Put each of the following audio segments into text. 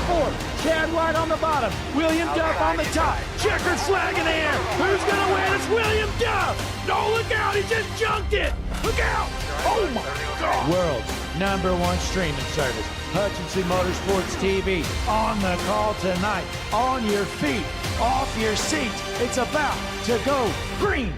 fourth. Chad White on the bottom. William Duff on the top. Checkered flag in the air. Who's going to win? It's William Duff. No, look out. He just junked it. Look out. Oh, my God. World's #1 streaming service. Hutchinson Motorsports TV. On the call tonight. On your feet. Off your seats. It's about to go green.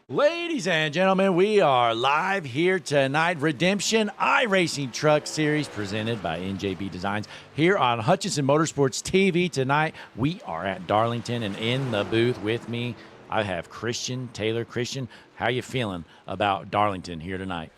Ladies and gentlemen, we are live here tonight. Redemption iRacing Truck Series presented by NJB Designs here on Hutchinson Motorsports TV tonight. We are at Darlington, and in the booth with me, I have Christian Taylor. Christian, how you feeling about Darlington here tonight?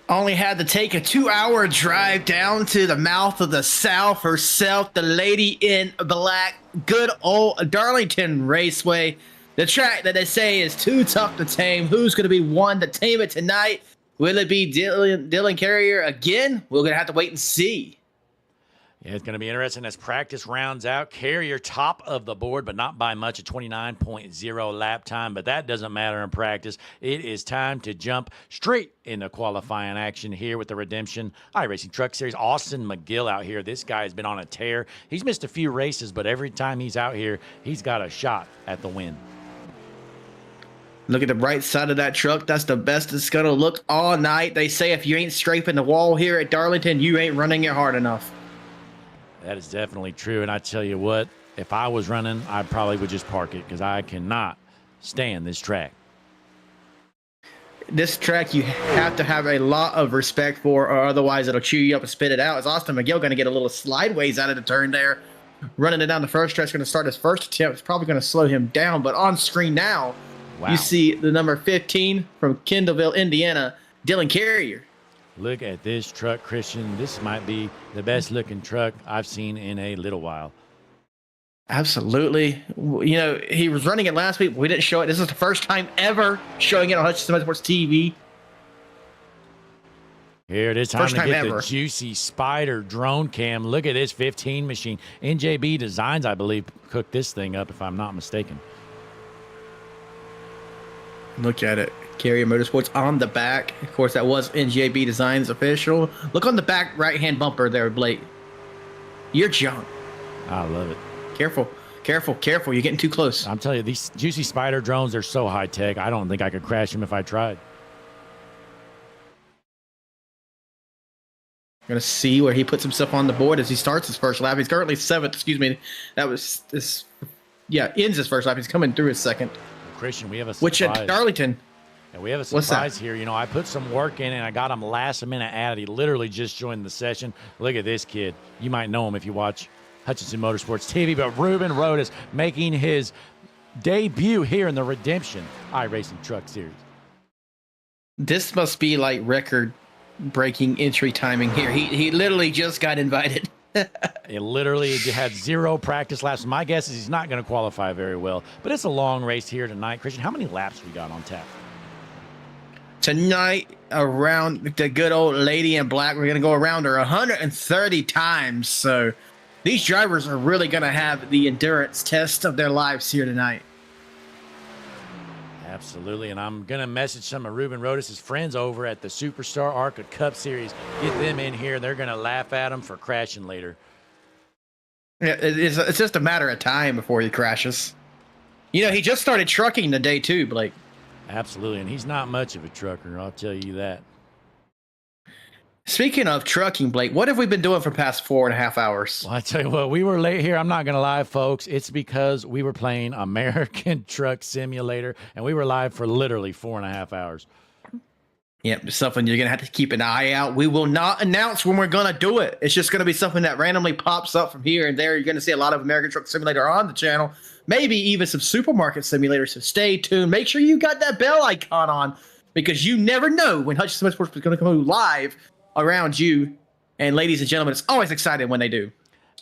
Only had to take a 2-hour drive down to the mouth of the South herself, the lady in black, good old Darlington Raceway. The track that they say is too tough to tame. Who's going to be one to tame it tonight? Will it be Dylan Carrier again? We're going to have to wait and see. Yeah, it's going to be interesting as practice rounds out. Carrier top of the board, but not by much, a 29.0 lap time. But that doesn't matter in practice. It is time to jump straight into qualifying action here with the Redemption iRacing Truck Series. Austin McGill out here. This guy has been on a tear. He's missed a few races, but every time he's out here, he's got a shot at the win. Look at the right side of that truck. That's the best it's going to look all night. They say if you ain't scraping the wall here at Darlington, you ain't running it hard enough. That is definitely true. And I tell you what, if I was running, I probably would just park it because I cannot stand this track. This track you have to have a lot of respect for, or otherwise it'll chew you up and spit it out. Is Austin McGill going to get a little slideways out of the turn there? Running it down the first stretch, going to start his first attempt. It's probably going to slow him down. But on screen now, wow, you see the number 15 from Kendallville, Indiana, Dylan Carrier. Look at this truck, Christian. This might be the best looking truck I've seen in a little while. Absolutely. You know, he was running it last week. We didn't show it. This is the first time ever showing it on Hutchinson Motorsports TV. Here it is, time to get the juicy Spider drone cam. Look at this 15 machine. NJB Designs, I believe, cooked this thing up, if I'm not mistaken. Look at it. Carrier Motorsports on the back. Of course, that was NJB Designs official. Look on the back right-hand bumper there, Blake. You're junk. I love it. Careful. Careful. Careful. You're getting too close. I'm telling you, these juicy Spider drones are so high-tech. I don't think I could crash them if I tried. Going to see where he puts himself on the board as he starts his first lap. He's currently 7th. Excuse me. That was this. Yeah, ends his first lap. He's coming through his second. Christian, we have a surprise. Which at Darlington. And we have a surprise here. You know, I put some work in and I got him last minute added. He literally just joined the session. Look at this kid. You might know him if you watch Hutchinson Motorsports TV, but Ruben Rodas making his debut here in the Redemption iRacing Truck Series. This must be like record-breaking entry timing here. He literally just got invited. It literally had 0 practice laps. My guess is he's not going to qualify very well, but it's a long race here tonight. Christian, how many laps we got on tap? Tonight, around the good old lady in black, we're going to go around her 130 times. So these drivers are really going to have the endurance test of their lives here tonight. Absolutely, and I'm going to message some of Ruben Rodas' friends over at the Superstar ARCA Cup Series. Get them in here. They're going to laugh at him for crashing later. Yeah, it's just a matter of time before he crashes. You know, he just started trucking today too, Blake. Absolutely, and he's not much of a trucker, I'll tell you that. Speaking of trucking, Blake, what have we been doing for the past 4.5 hours? Well, I tell you what, we were late here. I'm not going to lie, folks. It's because we were playing American Truck Simulator, and we were live for literally 4.5 hours. Yep, something you're going to have to keep an eye out. We will not announce when we're going to do it. It's just going to be something that randomly pops up from here and there. You're going to see a lot of American Truck Simulator on the channel, maybe even some supermarket simulators. So stay tuned. Make sure you got that bell icon on because you never know when Hutchinson Motorsports is going to come live around you. And ladies and gentlemen, it's always exciting when they do.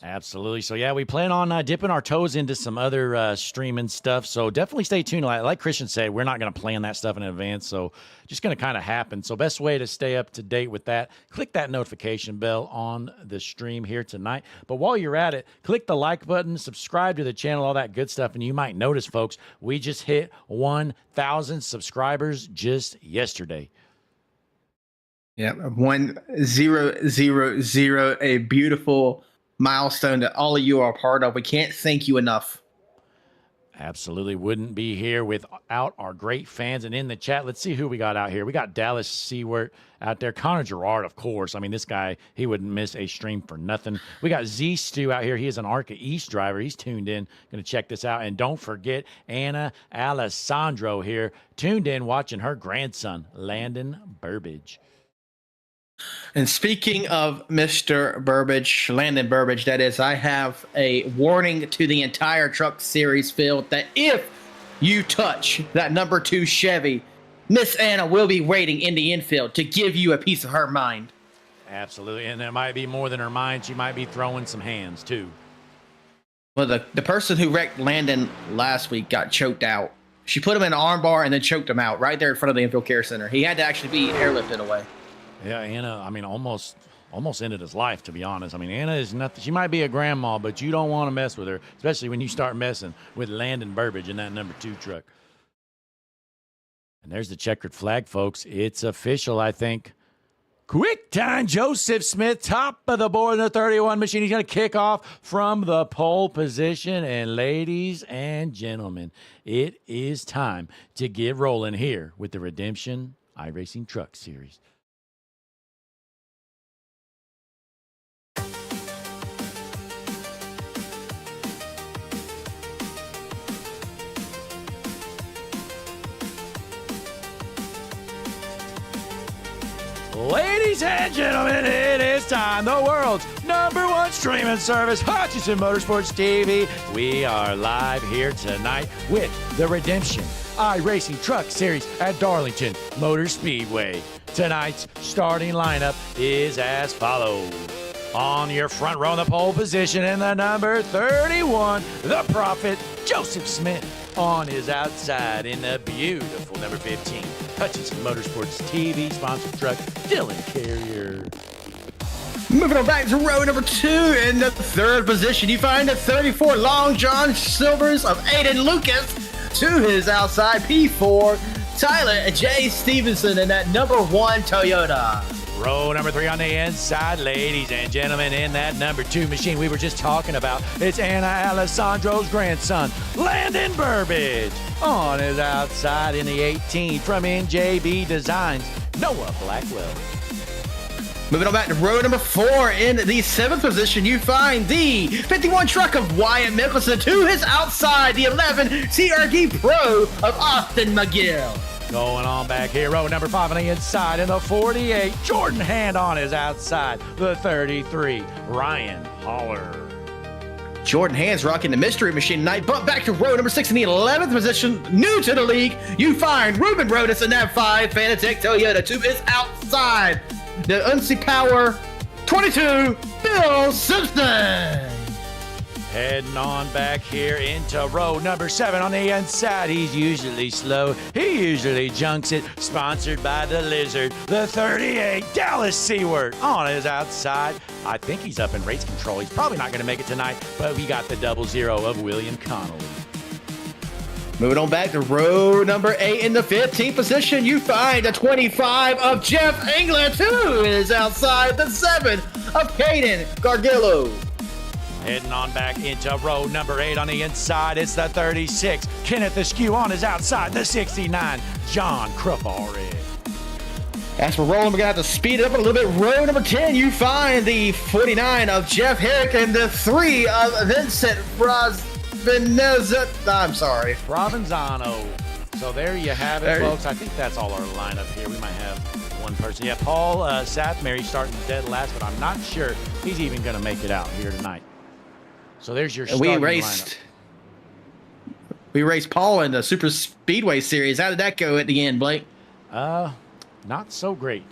Absolutely. So, yeah, we plan on dipping our toes into some other streaming stuff. So definitely stay tuned. Like Christian said, we're not going to plan that stuff in advance. So just going to kind of happen. So best way to stay up to date with that, click that notification bell on the stream here tonight. But while you're at it, click the like button, subscribe to the channel, all that good stuff. And you might notice, folks, we just hit 1,000 subscribers just yesterday. Yeah, 1000, a beautiful milestone that all of you are a part of. We can't thank you enough. Absolutely wouldn't be here without our great fans. And in the chat, let's see who we got out here. We got Dallas Seward out there. Connor Gerard, of course. I mean, this guy, he wouldn't miss a stream for nothing. We got Z Stu out here. He is an ARCA East driver. He's tuned in. Going to check this out. And don't forget Anna Alessandro here, tuned in watching her grandson, Landon Burbage. And speaking of Mr. Burbage, Landon Burbage, that is, I have a warning to the entire Truck Series field that if you touch that number 2 Chevy, Miss Anna will be waiting in the infield to give you a piece of her mind. Absolutely. And there might be more than her mind. She might be throwing some hands, too. Well, the person who wrecked Landon last week got choked out. She put him in an arm bar and then choked him out right there in front of the infield care center. He had to actually be airlifted away. Yeah, Anna, I mean, almost ended his life, to be honest. I mean, Anna is nothing. She might be a grandma, but you don't want to mess with her, especially when you start messing with Landon Burbage in that number 2 truck. And there's the checkered flag, folks. It's official, I think. Quick time, Joseph Smith, top of the board in the 31 machine. He's going to kick off from the pole position. And ladies and gentlemen, it is time to get rolling here with the Redemption iRacing Truck Series. Ladies and gentlemen, it is time. The world's #1 streaming service, Hutchinson Motorsports TV. We are live here tonight with the Redemption iRacing Truck Series at Darlington Motor Speedway. Tonight's starting lineup is as follows. On your front row in the pole position in the number 31, the Prophet, Joseph Smith. On his outside in the beautiful number 15, Hutchinson Motorsports TV sponsored truck, Dylan Carrier. Moving on back to row number 2 in the 3rd position, you find the 34 Long John Silvers of Aiden Lucas. To his outside, P4, Tyler J. Stevenson in that number 1 Toyota. Row number 3 on the inside, ladies and gentlemen, in that number 2 machine we were just talking about. It's Anna Alessandro's grandson, Landon Burbage. On his outside in the 18 from NJB Designs, Noah Blackwell. Moving on back to row number 4 in the 7th position, you find the 51 truck of Wyatt Mickelson. To his outside, the 11 TRD Pro of Austin McGill. Going on back here, row number 5 on the inside in the 48, Jordan Hand on his outside, the 33, Ryan Holler. Jordan Hand's rocking the mystery machine tonight, but back to row number 6 in the 11th position, new to the league, you find Ruben Brodus in that 5 Fanatec Toyota. To his outside, the Unsi Power 22, Bill Simpson. Heading on back here into row number 7 on the inside. He's usually slow. He usually junks it. Sponsored by the Lizard, the 38, Dallas Seward. On his outside, I think he's up in race control. He's probably not going to make it tonight, but we got the 00 of William Connolly. Moving on back to row number 8 in the 15th position, you find the 25 of Jeff England. To his outside, the 7 of Caden Gargillo. Heading on back into row number 8 on the inside, it's the 36, Kenneth Askew. On his outside, the 69, John Crapari. As for rolling, we're going to have to speed it up a little bit. Row number 10, you find the 49 of Jeff Herrick and the 3 of Vincent Provenzano. So there you have it, folks. I think that's all our lineup here. We might have one person. Yeah, Paul Sathmary starting dead last, but I'm not sure he's even going to make it out here tonight. So there's your starting lineup. We raced Paul in the Super Speedway Series. How did that go at the end, Blake? Not so great.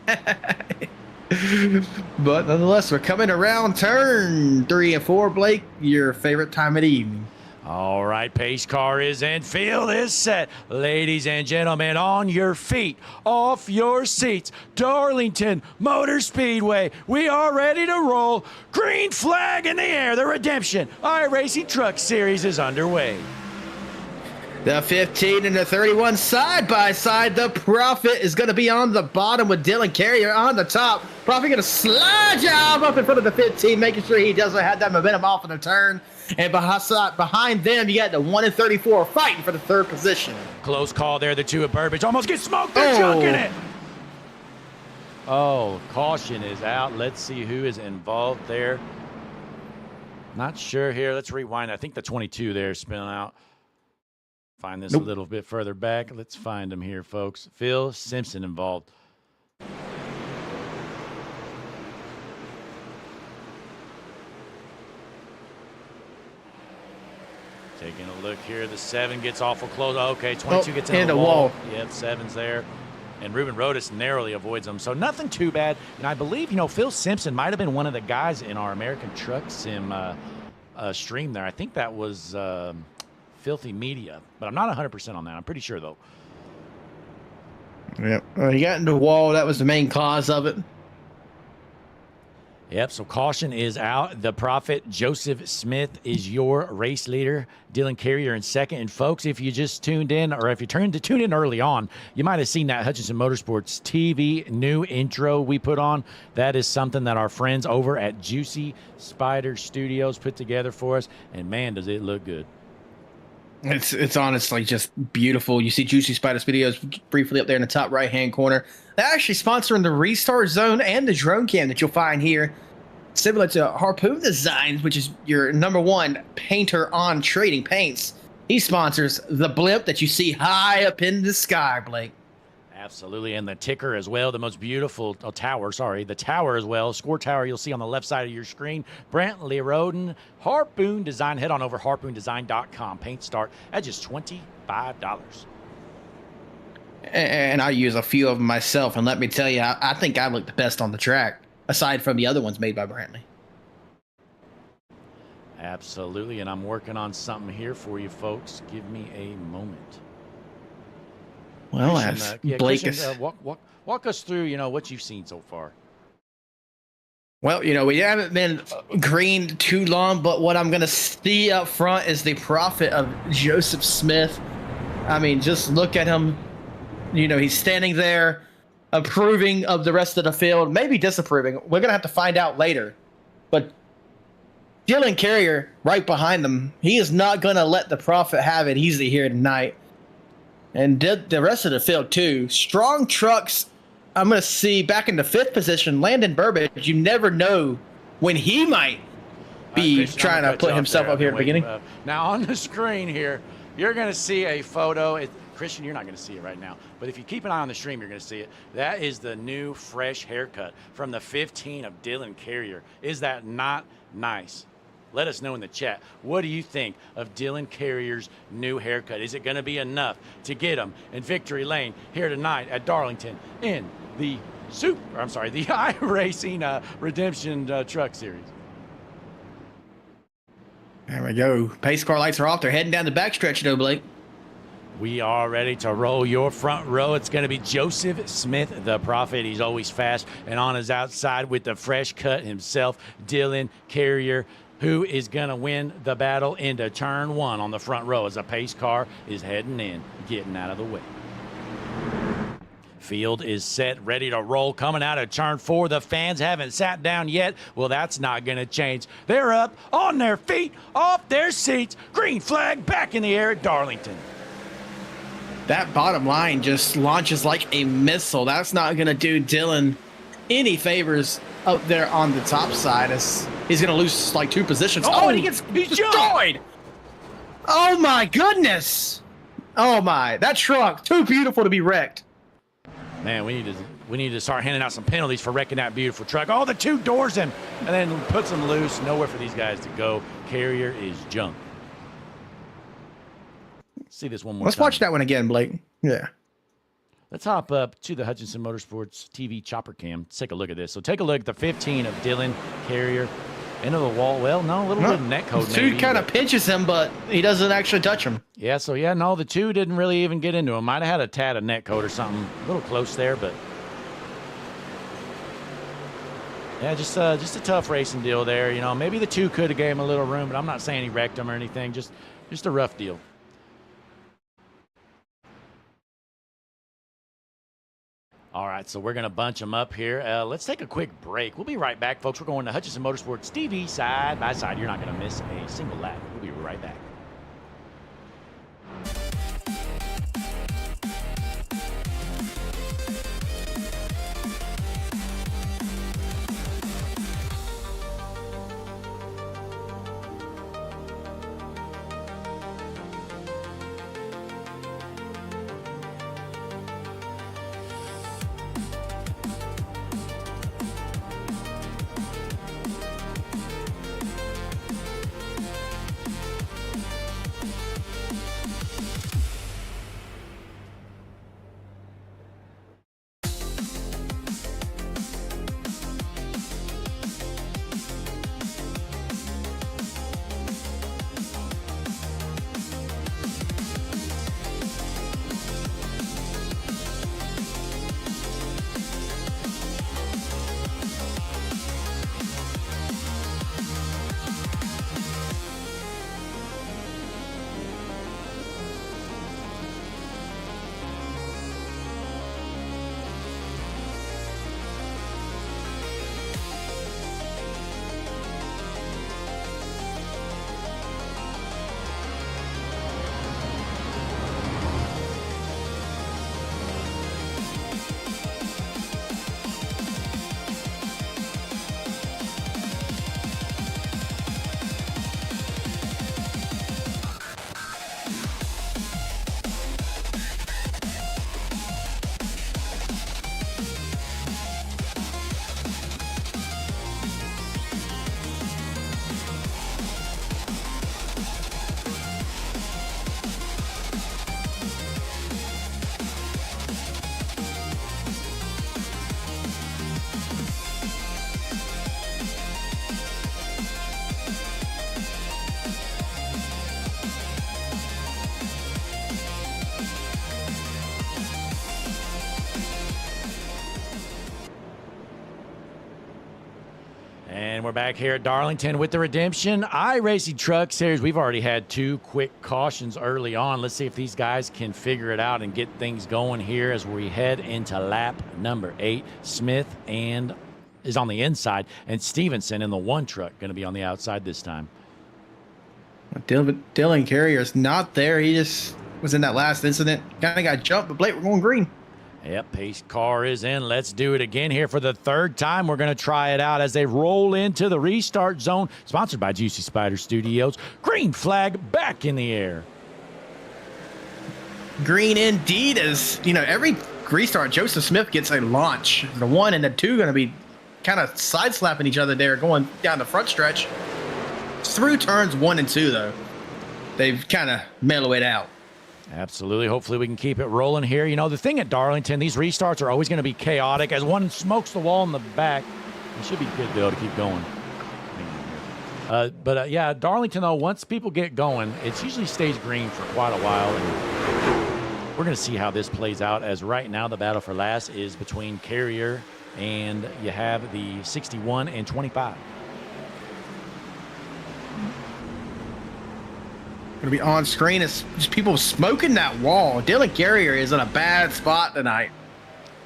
But nonetheless, we're coming around turn 3 and 4, Blake. Your favorite time of the evening. All right, pace car is in, field is set. Ladies and gentlemen, on your feet, off your seats, Darlington Motor Speedway. We are ready to roll. Green flag in the air. The Redemption iRacing Truck Series is underway. The 15 and the 31 side by side. The Prophet is going to be on the bottom with Dylan Carrier on the top. Prophet going to slide job up in front of the 15, making sure he doesn't have that momentum off of the turn. And behind them, you got the 1 and 34 fighting for the third position. Close call there. The 2 at Burbage almost get smoked. They're chunking it. Oh, caution is out. Let's see who is involved there. Not sure here. Let's rewind. I think the 22 there spinning out. Find this a little bit further back. Let's find him here, folks. Phil Simpson involved. Taking a look here. The 7 gets awful close. Okay, 22 gets in the wall. Yep, 7's there. And Ruben Rodas narrowly avoids them. So nothing too bad. And I believe, Phil Simpson might have been one of the guys in our American Truck Sim stream there. I think that was Filthy Media, but I'm not 100% on that. I'm pretty sure, though. Yep. He got into the wall. That was the main cause of it. Yep, so caution is out. The Prophet, Joseph Smith, is your race leader. Dylan Carrier in second. And, folks, if you just tuned in, or if you tuned in early on, you might have seen that Hutchinson Motorsports TV new intro we put on. That is something that our friends over at Juicy Spider Studios put together for us. And, man, does it look good. It's honestly just beautiful. You see Juicy Spider Studios briefly up there in the top right-hand corner. They're actually sponsoring the Restart Zone and the drone cam that you'll find here. Similar to Harpoon Designs, which is your #1 painter on trading paints. He sponsors the blimp that you see high up in the sky, Blake. Absolutely, and the ticker as well, the most beautiful tower, the tower as well, score tower you'll see on the left side of your screen. Brantley Roden, Harpoon Design. Head on over harpoondesign.com. Paint start at just $25. And I use a few of them myself, and let me tell you, I think I look the best on the track, aside from the other ones made by Brantley. Absolutely, and I'm working on something here for you folks. Give me a moment. Well, as Blake is... walk us through, what you've seen so far. Well, we haven't been green too long, but what I'm going to see up front is the Prophet of Joseph Smith. I mean, just look at him. He's standing there approving of the rest of the field, maybe disapproving. We're going to have to find out later. But Dylan Carrier right behind them, he is not going to let the Prophet have it easy here tonight. And the rest of the field, too. Strong trucks, I'm going to see back in the 5th position, Landon Burbage. You never know when he might be trying to put himself up here at the beginning. Now, on the screen here, you're going to see a photo. Christian, you're not going to see it right now. But if you keep an eye on the stream, you're going to see it. That is the new fresh haircut from the 15 of Dylan Carrier. Is that not nice? Let us know in the chat. What do you think of Dylan Carrier's new haircut? Is it going to be enough to get him in victory lane here tonight at Darlington in the iRacing Redemption Truck Series? There we go. Pace car lights are off. They're heading down the backstretch, though, Blake. We are ready to roll your front row. It's going to be Joseph Smith, the Prophet. He's always fast. And on his outside with the fresh cut himself, Dylan Carrier, who is going to win the battle into turn 1 on the front row as a pace car is heading in, getting out of the way. Field is set, ready to roll, coming out of turn 4. The fans haven't sat down yet. Well, that's not going to change. They're up on their feet, off their seats. Green flag back in the air at Darlington. That bottom line just launches like a missile. That's not going to do Dylan any favors up there on the top side, as he's going to lose like 2 positions. Oh, and he gets destroyed. Oh, my goodness. Oh, my. That truck, too beautiful to be wrecked. Man, we need to start handing out some penalties for wrecking that beautiful truck. Oh, the 2 doors him and then puts him loose. Nowhere for these guys to go. Carrier is junk. See this one more time. Let's watch that one again, Blake. Yeah. Let's hop up to the Hutchinson Motorsports TV chopper cam. Let's take a look at this. So take a look at the 15 of Dylan Carrier into the wall. Well, no, a little bit of net code maybe. The 2 kind of pinches him, but he doesn't actually touch him. Yeah, so no, the 2 didn't really even get into him. Might have had a tad of net code or something. A little close there, but yeah, just a tough racing deal there. Maybe the 2 could have gave him a little room, but I'm not saying he wrecked him or anything. Just a rough deal. All right, so we're going to bunch them up here. Let's take a quick break. We'll be right back, folks. We're going to Hutchinson Motorsports TV side by side. You're not going to miss a single lap. We'll be right back. And we're back here at Darlington with the Redemption iRacing Truck Series. We've already had 2 quick cautions early on. Let's see if these guys can figure it out and get things going here as we head into lap number 8. Smith is on the inside, and Stevenson in the 1 truck going to be on the outside this time. Dylan Carrier's not there. He just was in that last incident. Kind of got jumped, but Blake, we're going green. Yep, pace car is in. Let's do it again here for the 3rd time. We're going to try it out as they roll into the restart zone, sponsored by Juicy Spider Studios. Green flag back in the air. Green indeed, as you know, every restart, Joseph Smith gets a launch. The 1 and the 2 going to be kind of side slapping each other there, going down the front stretch. Through turns 1 and 2, though, they've kind of mellow it out. Absolutely. Hopefully we can keep it rolling here. You know, the thing at Darlington, these restarts are always going to be chaotic. As one smokes the wall in the back, it should be good, though, to keep going. Yeah, Darlington, though, once people get going, it usually stays green for quite a while. And we're going to see how this plays out, as right now the battle for last is between Carrier and you have the 61 and 25. Going to be on screen. It's just people smoking that wall. Dylan Carrier is in a bad spot tonight.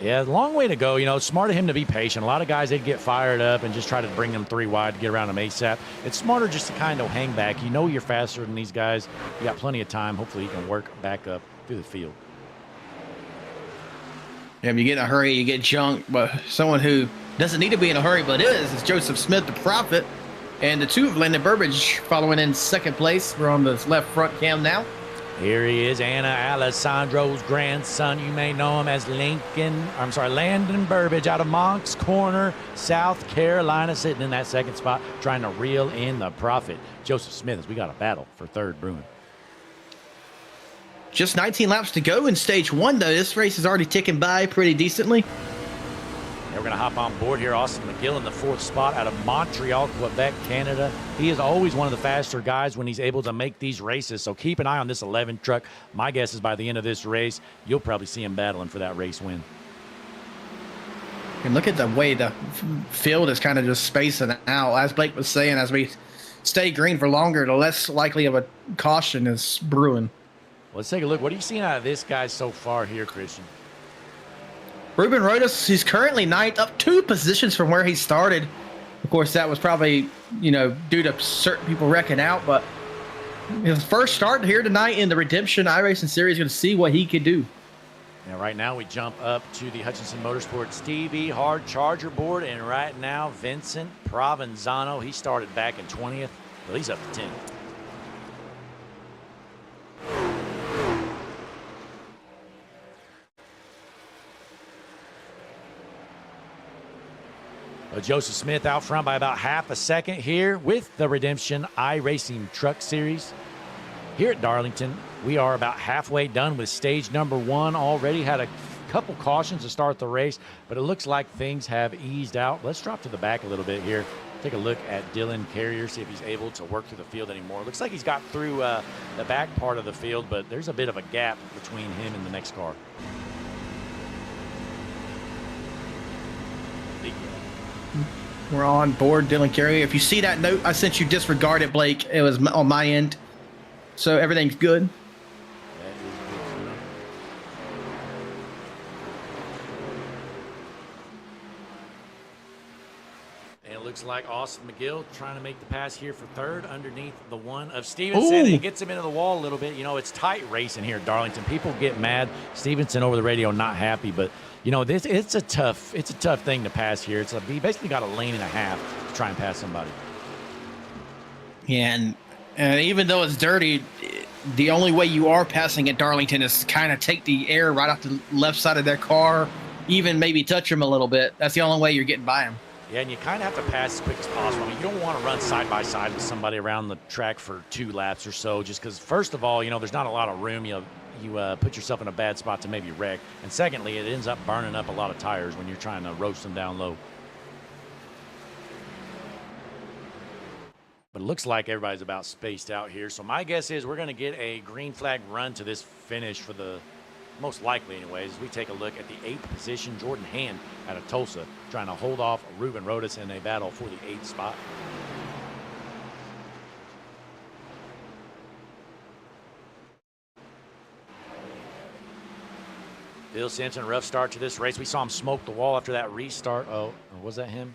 Yeah, long way to go. You know, smart of him to be patient. A lot of guys, they'd get fired up and just try to bring them 3 wide to get around them ASAP. It's smarter just to kind of hang back. You know you're faster than these guys. You got plenty of time. Hopefully you can work back up through the field. Yeah, if you get in a hurry, you get junked. But someone who doesn't need to be in a hurry but is Joseph Smith, the Prophet. And the 2 of Landon Burbage following in 2nd place. We're on the left front cam now. Here he is, Anna Alessandro's grandson. You may know him as Landon Burbage out of Moncks Corner, South Carolina, sitting in that 2nd spot, trying to reel in the Prophet. Joseph Smith, as we got a battle for 3rd brewing. Just 19 laps to go in stage 1, though. This race is already ticking by pretty decently. We're going to hop on board here. Austin McGill in the 4th spot out of Montreal, Quebec, Canada. He is always one of the faster guys when he's able to make these races. So keep an eye on this 11 truck. My guess is by the end of this race, you'll probably see him battling for that race win. And look at the way the field is kind of just spacing out. As Blake was saying, as we stay green for longer, the less likely of a caution is brewing. Let's take a look. What are you seeing out of this guy so far here, Christian? Ruben Rodas, he's currently ninth, up 2 positions from where he started. Of course, that was probably, due to certain people wrecking out, but his first start here tonight in the Redemption iRacing Series, going to see what he could do. Now, right now, we jump up to the Hutchinson Motorsports TV hard charger board, and right now, Vincent Provenzano, he started back in 20th, but he's up to 10th. Joseph Smith out front by about half a second here with the Redemption iRacing Truck Series. Here at Darlington, we are about halfway done with stage number 1 already. Had a couple cautions to start the race, but it looks like things have eased out. Let's drop to the back a little bit here. Take a look at Dylan Carrier, see if he's able to work through the field anymore. Looks like he's got through the back part of the field, but there's a bit of a gap between him and the next car. We're on board, Dylan Carrier. If you see that note I sent you, disregard it, Blake. It was on my end. So everything's good. And it looks like Austin McGill trying to make the pass here for third underneath the one of Stevenson. It gets him into the wall a little bit. It's tight racing here at Darlington. People get mad. Stevenson over the radio not happy, but it's a tough thing to pass here. You basically got a lane and a half to try and pass somebody. Yeah, and even though it's dirty, the only way you are passing at Darlington is to kind of take the air right off the left side of their car, even maybe touch them a little bit. That's the only way you're getting by them. Yeah, and you kind of have to pass as quick as possible. I mean, you don't want to run side by side with somebody around the track for 2 laps or so, just because, first of all, there's not a lot of room. You put yourself in a bad spot to maybe wreck. And secondly, it ends up burning up a lot of tires when you're trying to roast them down low. But it looks like everybody's about spaced out here. So my guess is we're going to get a green flag run to this finish for the most likely anyways. As we take a look at the 8th position, Jordan Hand out of Tulsa trying to hold off Ruben Rodas in a battle for the 8th spot. Bill Simpson, rough start to this race. We saw him smoke the wall after that restart. Oh, was that him?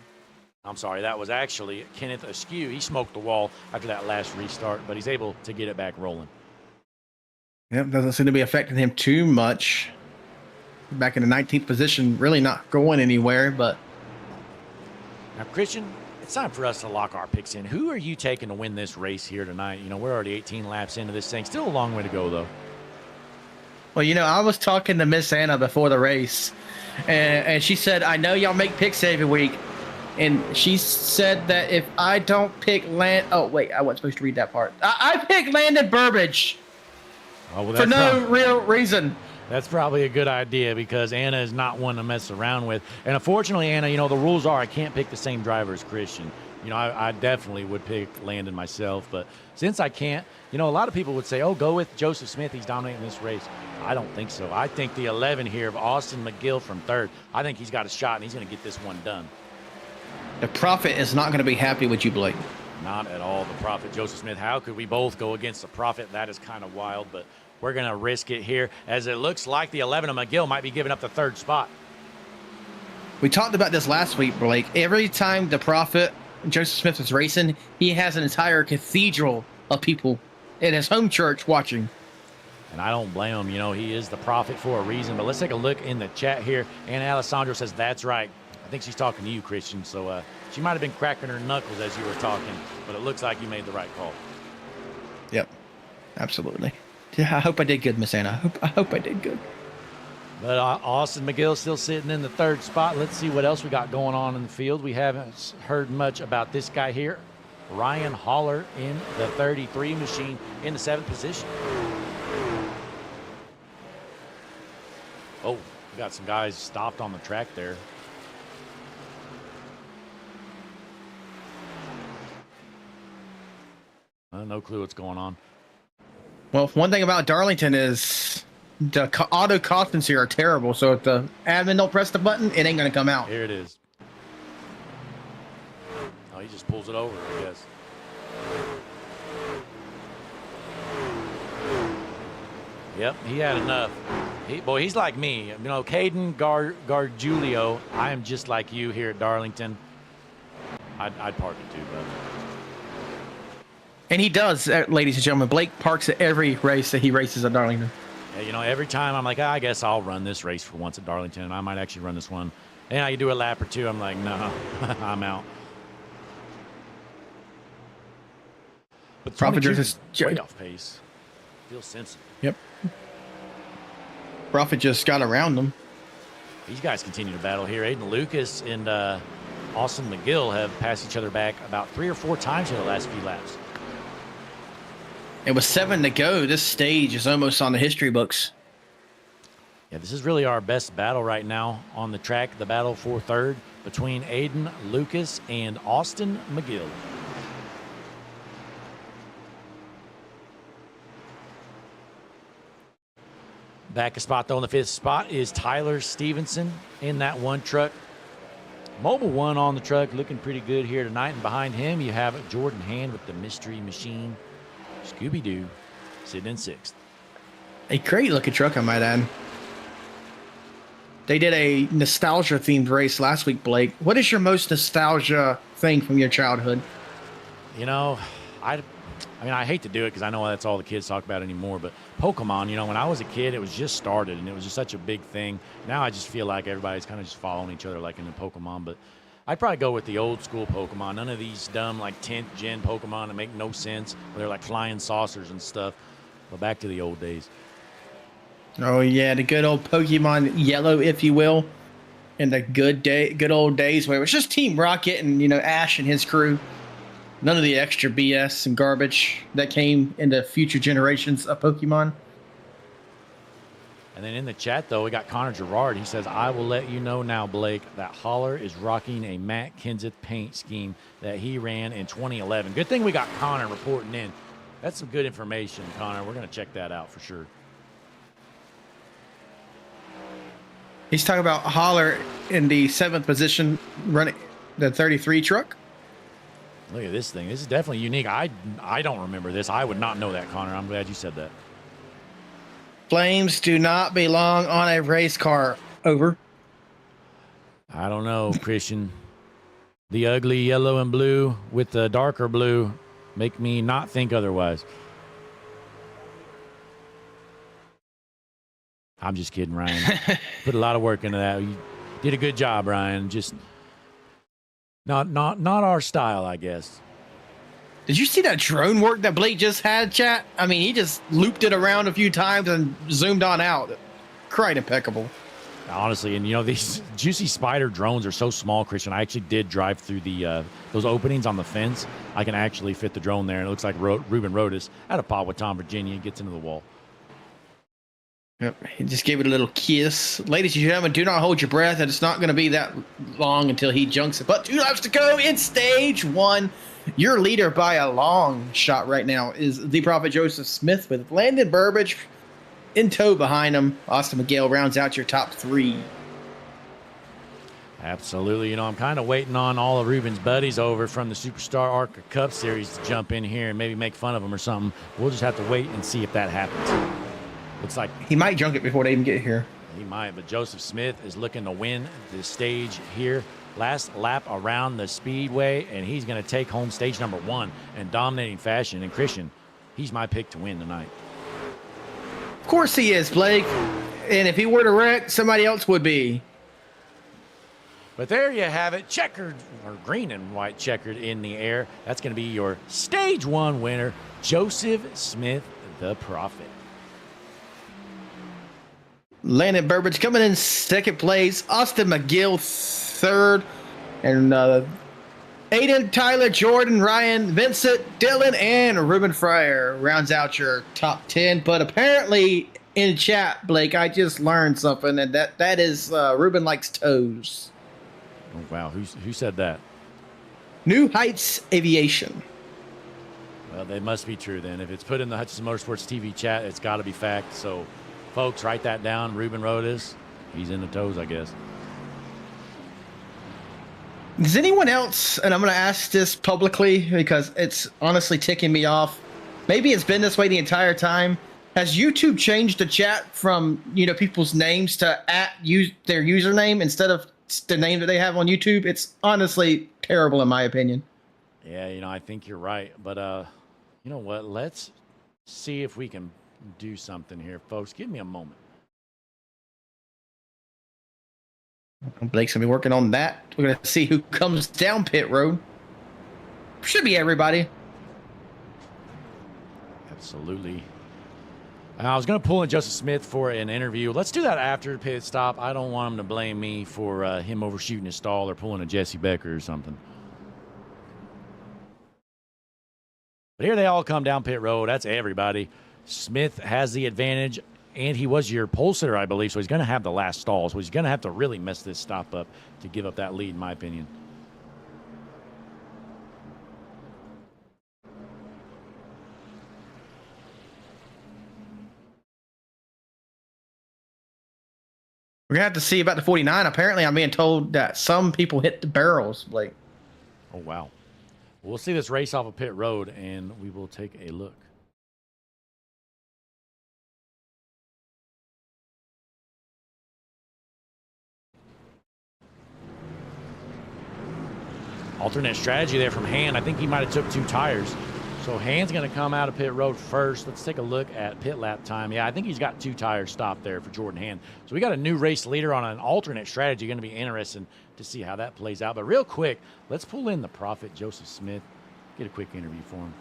I'm sorry, that was actually Kenneth Askew. He smoked the wall after that last restart, but he's able to get it back rolling. Yep, doesn't seem to be affecting him too much. Back in the 19th position, really not going anywhere, but... Now, Christian, it's time for us to lock our picks in. Who are you taking to win this race here tonight? We're already 18 laps into this thing. Still a long way to go, though. Well, I was talking to Miss Anna before the race, and she said, I know y'all make picks every week. And she said that if I don't pick oh, wait, I wasn't supposed to read that part. I picked Landon Burbage for no real reason. That's probably a good idea because Anna is not one to mess around with. And unfortunately, Anna, the rules are I can't pick the same driver as Christian. I definitely would pick Landon myself. But since I can't, a lot of people would say, oh, go with Joseph Smith. He's dominating this race. I don't think so. I think the 11 here of Austin McGill from third, I think he's got a shot, and he's going to get this one done. The Prophet is not going to be happy with you, Blake. Not at all. The Prophet, Joseph Smith. How could we both go against the Prophet? That is kind of wild, but we're going to risk it here as it looks like the 11 of McGill might be giving up the 3rd spot. We talked about this last week, Blake. Every time the Prophet, Joseph Smith, is racing, he has an entire cathedral of people in his home church watching. And I don't blame him. He is the Prophet for a reason. But let's take a look in the chat here. Anna Alessandro says, that's right. I think she's talking to you, Christian. So she might have been cracking her knuckles as you were talking, but it looks like you made the right call. Yep, absolutely. Yeah, I hope I did good, Miss Anna. I hope I did good. But Austin McGill still sitting in the 3rd spot. Let's see what else we got going on in the field. We haven't heard much about this guy here. Ryan Haller in the 33 machine in the 7th position. Oh, we got some guys stopped on the track there. No clue what's going on. Well, one thing about Darlington is the auto cautions here are terrible. So if the admin don't press the button, it ain't going to come out. Here it is. Oh, he just pulls it over, I guess. Yep, he had enough. He's like me. You know, Caden Gargiulio, I am just like you here at Darlington. I'd park it too, bud. And he does, ladies and gentlemen. Blake parks at every race that he races at Darlington. Yeah, you know, every time I'm like, I guess I'll run this race for once at Darlington, and I might actually run this one. And I do a lap or two. I'm like, no, I'm out. But Prophet just way off pace. Feels sensible. Yep. Prophet just got around them. These guys continue to battle here. Aiden Lucas and Austin McGill have passed each other back about 3 or 4 times in the last few laps. It was 7 to go. This stage is almost on the history books. Yeah, this is really our best battle right now on the track. The battle for third between Aiden Lucas and Austin McGill. Back a spot, though, in the 5th spot is Tyler Stevenson in that one truck. Mobile One on the truck, looking pretty good here tonight. And behind him, you have Jordan Hand with the Mystery Machine. Scooby-Doo sitting in 6th. A great-looking truck, I might add. They did a nostalgia-themed race last week, Blake. What is your most nostalgia thing from your childhood? You know, I mean, I hate to do it because I know that's all the kids talk about anymore, but Pokemon, you know, when I was a kid, it was just started, and it was just such a big thing. Now I just feel like everybody's kind of just following each other like in the Pokemon, but I'd probably go with the old school Pokemon. None of these dumb, like, 10th gen Pokemon that make no sense, where they're like flying saucers and stuff. But back to the old days. Oh, yeah, the good old Pokemon Yellow, if you will. In the good old days where it was just Team Rocket and, you know, Ash and his crew. None of the extra BS and garbage that came into future generations of Pokemon. And then in the chat, though, we got Connor Gerard. He says, I will let you know now, Blake, that Holler is rocking a Matt Kenseth paint scheme that he ran in 2011. Good thing we got Connor reporting in. That's some good information, Connor. We're going to check that out for sure. He's talking about Holler in the 7th position running the 33 truck. Look at this thing. This is definitely unique. I don't remember this. I would not know that, Connor. I'm glad you said that. Flames do not belong on a race car. Over. I don't know, Christian. The ugly yellow and blue with the darker blue make me not think otherwise. I'm just kidding, Ryan. Put a lot of work into that. You did a good job, Ryan. Just not our style, I guess. Did you see that drone work that Blake just had, chat? I mean, he just looped it around a few times and zoomed on out. Quite impeccable. Honestly, and you know, these Juicy Spider drones are so small, Christian. I actually did drive through the those openings on the fence. I can actually fit the drone there, and it looks like Ruben Rodas at a Powhatan, Virginia, gets into the wall. Yep, he just gave it a little kiss. Ladies and gentlemen, do not hold your breath. And it's not going to be that long until he junks it. But 2 laps to go in stage 1. Your leader by a long shot right now is the Prophet Joseph Smith with Landon Burbage in tow behind him. Austin McGill rounds out your top 3. Absolutely. You know, I'm kind of waiting on all of Ruben's buddies over from the Superstar ARCA Cup Series to jump in here and maybe make fun of him or something. We'll just have to wait and see if that happens. Looks like he might junk it before they even get here. He might, but Joseph Smith is looking to win the stage here. Last lap around the speedway, and he's going to take home stage number 1 in dominating fashion. And Christian, he's my pick to win tonight. Of course he is, Blake. And if he were to wreck, somebody else would be. But there you have it, checkered, or green and white checkered in the air. That's going to be your stage 1 winner, Joseph Smith, the Prophet. Landon Burbage coming in 2nd place. Austin McGill 3rd. And Aiden, Tyler, Jordan, Ryan, Vincent, Dylan, and Ruben Fryer rounds out your top 10. But apparently in chat, Blake, I just learned something, and that is Ruben likes toes. Oh, wow. Who said that? New Heights Aviation. Well, they must be true then. If it's put in the Hutchinson Motorsports TV chat, it's got to be fact. So, folks, write that down. Ruben Rodas, he's in the toes, I guess. Does anyone else, and I'm going to ask this publicly because it's honestly ticking me off. Maybe it's been this way the entire time. Has YouTube changed the chat from people's names to their username instead of the name that they have on YouTube? It's honestly terrible in my opinion. Yeah, I think you're right. But you know what? Let's see if we can do something here, folks. Give me a moment. Blake's gonna be working on that. We're gonna see who comes down pit road. Should be everybody. Absolutely. I was going to pull in Joseph Smith for an interview. Let's do that after the pit stop. I don't want him to blame me for him overshooting his stall or pulling a Jesse Becker or something. But here they all come down pit road. That's everybody. Smith has the advantage, and he was your pole sitter, I believe, so he's going to have the last stall. So he's going to have to really mess this stop up to give up that lead, in my opinion. We're gonna have to see about the 49. Apparently, I'm being told that some people hit the barrels, Blake. Oh, wow. We'll see this race off of pit road, and we will take a look. Alternate strategy there from Han. I think he might have took 2 tires. So Han's going to come out of pit road first. Let's take a look at pit lap time. Yeah, I think he's got 2 tires stopped there for Jordan Han. So we got a new race leader on an alternate strategy. Going to be interesting to see how that plays out. But real quick, let's pull in the Prophet, Joseph Smith. Get a quick interview for him.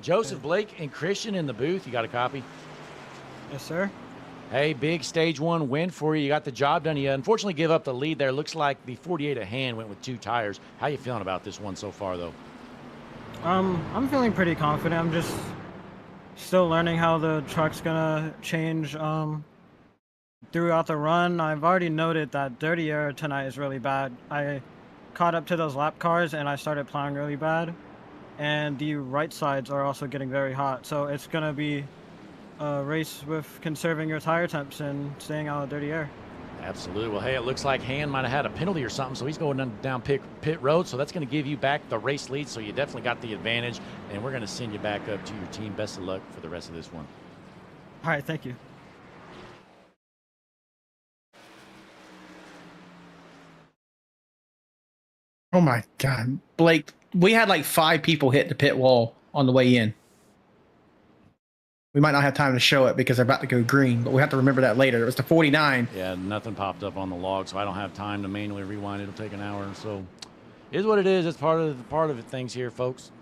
Joseph, Blake, and Christian in the booth. You got a copy? Yes, sir. Hey, big stage 1 win for you. You got the job done. You unfortunately give up the lead there. Looks like the 48 of Han went with 2 tires. How you feeling about this one so far, though? I'm feeling pretty confident. I'm just still learning how the truck's gonna change throughout the run. I've already noted that dirty air tonight is really bad. I caught up to those lap cars and I started plowing really bad. And the right sides are also getting very hot. So it's gonna be a race with conserving your tire temps and staying out of dirty air. Absolutely. Well, hey, it looks like Han might have had a penalty or something, so he's going down pit road. So that's going to give you back the race lead. So you definitely got the advantage, and we're going to send you back up to your team. Best of luck for the rest of this one. All right, thank you. Oh my God, Blake, we had like 5 people hit the pit wall on the way in. We might not have time to show it because they're about to go green, but we have to remember that later. It was the 49. Yeah, nothing popped up on the log, so I don't have time to manually rewind. It'll take an hour. So it is what it is. It's part of it. Things here, folks.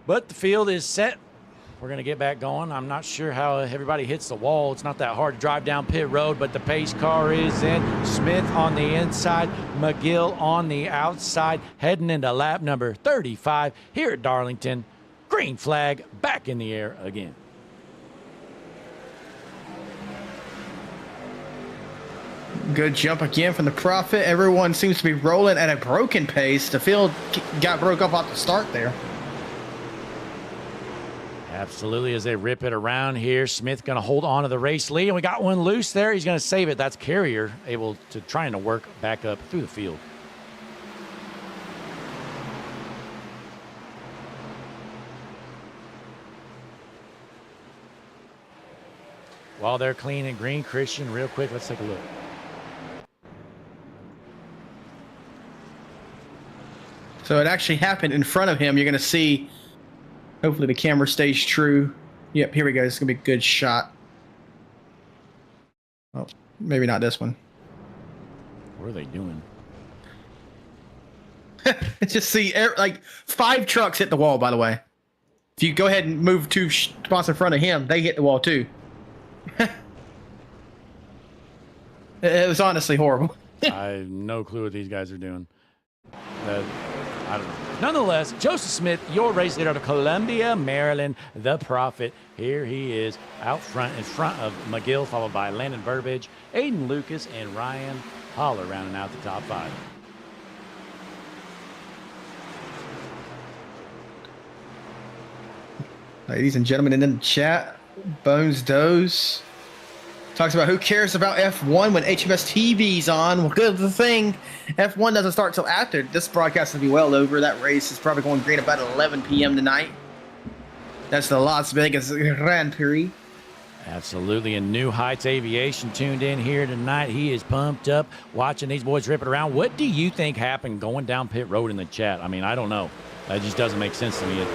But the field is set. We're going to get back going. I'm not sure how everybody hits the wall. It's not that hard to drive down pit road, but the pace car is in. Smith on the inside, McGill on the outside, heading into lap number 35 here at Darlington. Green flag back in the air again. Good jump again from the Prophet. Everyone seems to be rolling at a broken pace. The field got broke up off the start there. Absolutely, as they rip it around here. Smith going to hold on to the race lead, and we got one loose there. He's going to save it. That's Carrier able to trying to work back up through the field. While they're clean and green, Christian, real quick, let's take a look. So it actually happened in front of him. You're going to see, hopefully the camera stays true. Yep, here we go. This is going to be a good shot. Oh, maybe not this one. What are they doing? Just see, like 5 trucks hit the wall, by the way. If you go ahead and move 2 spots in front of him, they hit the wall too. It was honestly horrible. I have no clue what these guys are doing. I don't know. Nonetheless, Joseph Smith, your race leader out of Columbia, Maryland, the Prophet. Here he is out front, in front of McGill, followed by Landon Burbage, Aiden Lucas, and Ryan Holler rounding out the top 5. Ladies and gentlemen in the chat, Bones Doze Talks about who cares about F1 when HMS TV's on. Well, good the thing. F1 doesn't start till after. This broadcast will be well over. That race is probably going green about 11 p.m. tonight. That's the Las Vegas Grand Prix. Absolutely. And New Heights Aviation tuned in here tonight. He is pumped up watching these boys rip it around. What do you think happened going down pit road in the chat? I mean, I don't know. That just doesn't make sense to me.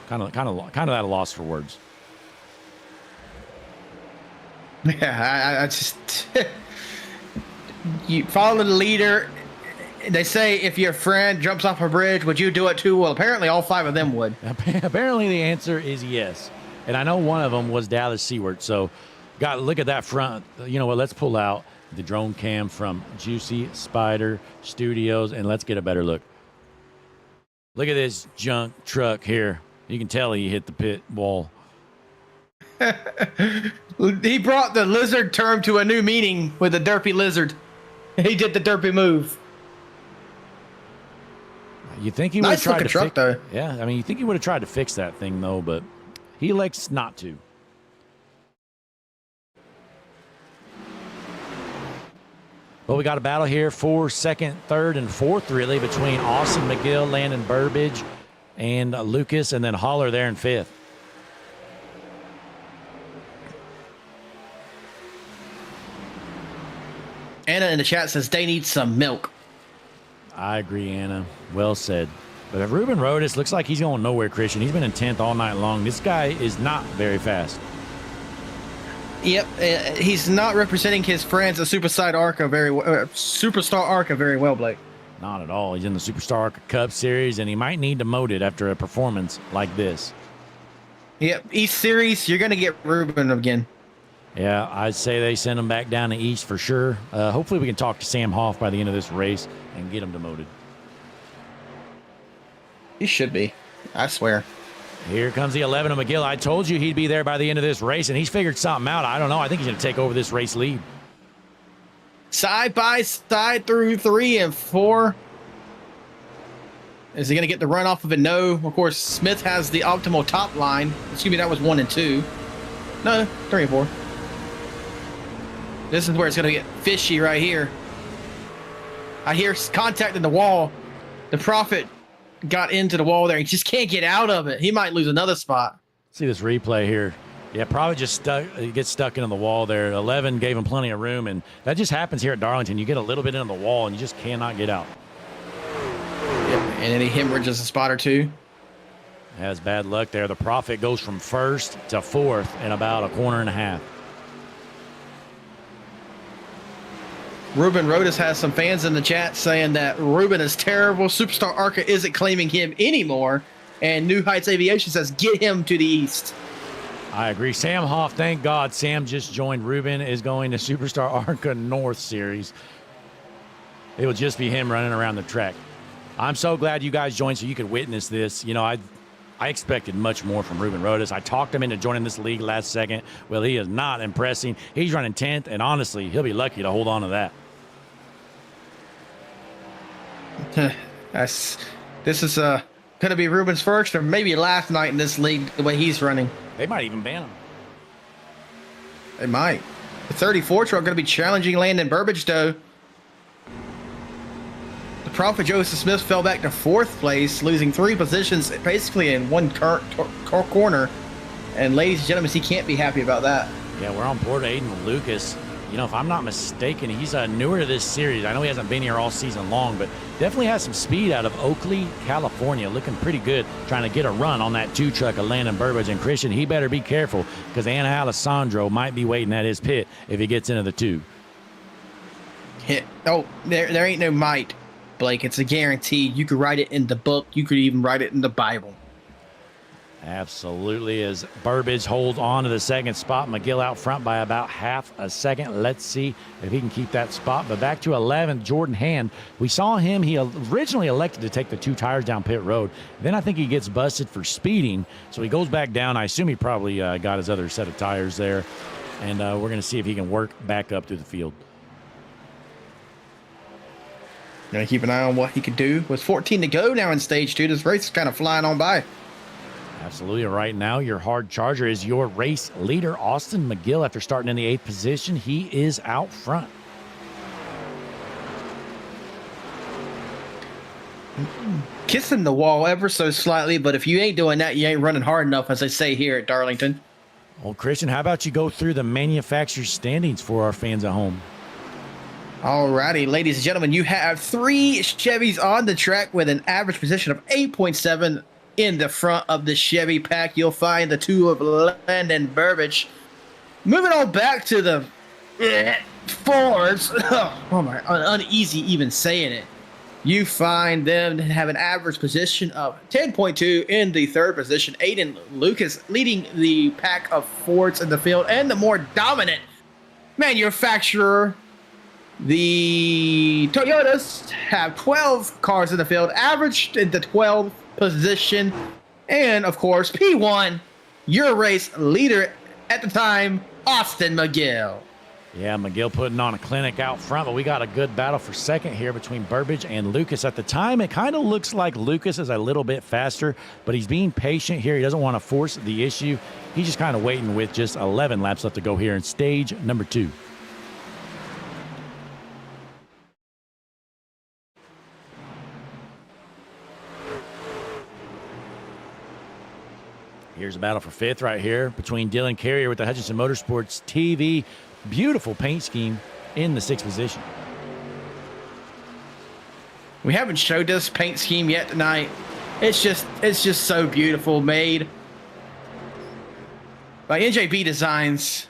Kind of at a loss for words. Yeah, I just you follow the leader. They say if your friend jumps off a bridge, would you do it too? Well, apparently all 5 of them would. Apparently the answer is yes. And I know one of them was Dallas Seward. So, look at that front. You know what? Let's pull out the drone cam from Juicy Spider Studios and let's get a better look. Look at this junk truck here. You can tell he hit the pit wall. He brought the lizard term to a new meaning with the derpy lizard. He did the derpy move. You think he would have tried to truck, though. Yeah, I mean, you think he would have tried to fix that thing, though, but he elects not to. Well, we got a battle here for second, third, and fourth, really, between Austin McGill, Landon Burbage, and Lucas, and then Holler there in fifth. Anna in the chat says they need some milk. I agree, Anna. Well said. But if Ruben Rodas looks like he's going nowhere, Christian. He's been in 10th all night long. This guy is not very fast. Yep, he's not representing his friends at Superstar Arca very well, Blake. Not at all. He's in the Superstar Arca Cup Series, and he might need to moat it after a performance like this. Yep, East Series, you're going to get Ruben again. Yeah, I'd say they send him back down to East for sure. Hopefully we can talk to Sam Hoff by the end of this race and get him demoted. He should be. I swear. Here comes the 11 of McGill. I told you he'd be there by the end of this race, and he's figured something out. I don't know. I think he's going to take over this race lead. Side by side through 3 and 4. Is he going to get the run off of it? No. Of course, Smith has the optimal top line. Excuse me, that was 1 and 2. No, 3 and 4. This is where it's going to get fishy right here. I hear contact in the wall. The Prophet got into the wall there. He just can't get out of it. He might lose another spot. See this replay here. Yeah, probably just stuck. He gets stuck into the wall there. 11 gave him plenty of room, and that just happens here at Darlington. You get a little bit into the wall, and you just cannot get out. Yep, and then he hemorrhages a spot or two. Has bad luck there. The Prophet goes from first to fourth in about a corner and a half. Ruben Rodas has some fans in the chat saying that Ruben is terrible. Superstar Arca isn't claiming him anymore. And New Heights Aviation says, get him to the east. I agree. Sam Hoff, thank God Sam just joined. Ruben is going to Superstar Arca North Series. It will just be him running around the track. I'm so glad you guys joined so you could witness this. You know, I expected much more from Ruben Rodas. I talked him into joining this league last second. Well, he is not impressing. He's running 10th, and honestly, he'll be lucky to hold on to that. This is going to be Ruben's first or maybe last night in this league the way he's running. They might even ban him. They might. The 34 truck going to be challenging Landon Burbage, though. The Prophet Joseph Smith fell back to 4th place, losing 3 positions basically in one corner. And ladies and gentlemen, he can't be happy about that. Yeah, we're on board Aiden Lucas. You know, if I'm not mistaken, he's newer to this series. I know he hasn't been here all season long, but definitely has some speed out of Oakley, California. Looking pretty good, trying to get a run on that 2 truck of Landon Burbage. And Christian, he better be careful because Anna Alessandro might be waiting at his pit if he gets into the 2. Oh, there ain't no might, Blake. It's a guarantee. You could write it in the book. You could even write it in the Bible. Absolutely, as Burbage holds on to the second spot. McGill out front by about half a second. Let's see if he can keep that spot. But back to 11, Jordan Hand. We saw him. He originally elected to take the 2 tires down pit road. Then I think he gets busted for speeding. So he goes back down. I assume he probably got his other set of tires there. And we're going to see if he can work back up through the field. Gonna keep an eye on what he could do. With 14 to go now in stage 2, this race is kind of flying on by. Absolutely. Right now, your hard charger is your race leader, Austin McGill. After starting in the 8th position, he is out front. Kissing the wall ever so slightly, but if you ain't doing that, you ain't running hard enough, as they say here at Darlington. Well, Christian, how about you go through the manufacturer standings for our fans at home? Alrighty, ladies and gentlemen, you have 3 Chevys on the track with an average position of 8.7 in the front of the Chevy pack. You'll find the 2 of Landon Burbage. Moving on back to the Fords. Oh my, uneasy even saying it. You find them to have an average position of 10.2 in the 3rd position. Aiden Lucas leading the pack of Fords in the field, and the more dominant manufacturer, the Toyotas, have 12 cars in the field, averaged in the 12th position. And of course, P1, your race leader at the time, Austin McGill. Yeah, McGill putting on a clinic out front, but we got a good battle for second here between Burbage and Lucas. At the time, it kind of looks like Lucas is a little bit faster, but he's being patient here. He doesn't want to force the issue. He's just kind of waiting with just 11 laps left to go here in stage number 2. Here's a battle for 5th right here between Dylan Carrier with the Hutchinson Motorsports TV. Beautiful paint scheme in the 6th position. We haven't showed this paint scheme yet tonight. It's just so beautiful, made by NJB Designs.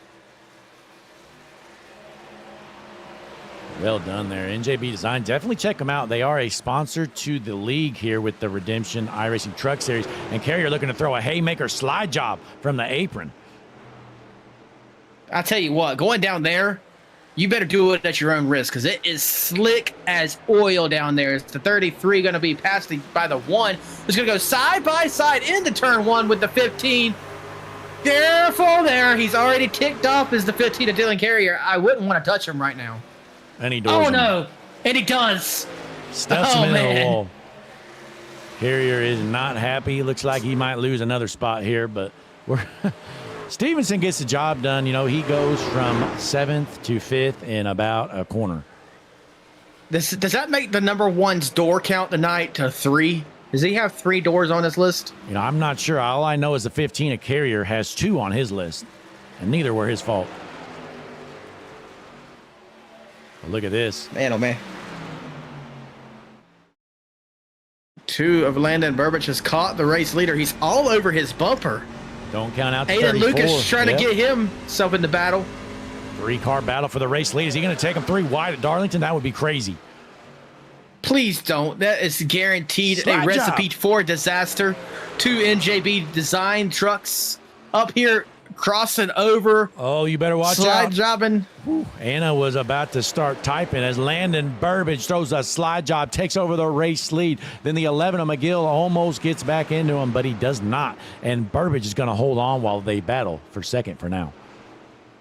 Well done there, NJB Design. Definitely check them out. They are a sponsor to the league here with the Redemption iRacing Truck Series. And Carrier looking to throw a haymaker slide job from the apron. I tell you what, going down there, you better do it at your own risk, because it is slick as oil down there. It's the 33 going to be passed by the 1. It's going to go side by side into turn 1 with the 15. Careful there. He's already ticked off as the 15 of Dylan Carrier. I wouldn't want to touch him right now. And he does. Oh, no. And he does. Stuffs him into the wall. Carrier is not happy. Looks like he might lose another spot here, but we're... Stevenson gets the job done. You know, he goes from 7th to 5th in about a corner. Does that make the number 1's door count tonight to 3? Does he have 3 doors on his list? You know, I'm not sure. All I know is the 15 of Carrier has 2 on his list, and neither were his fault. But look at this. Man, oh, man. 2 of Landon Burbage has caught the race leader. He's all over his bumper. Don't count out the Aiden 34. Lucas trying to get himself in the battle. 3-car battle for the race lead. Is he going to take him 3 wide at Darlington? That would be crazy. Please don't. That is guaranteed Slide a recipe job for disaster. 2 NJB Design trucks up here crossing over. Oh, you better watch slide out. jobbing. Whew. Anna was about to start typing as Landon Burbage throws a slide job, takes over the race lead. Then the 11 of McGill almost gets back into him, but he does not. And Burbage is going to hold on while they battle for second for now.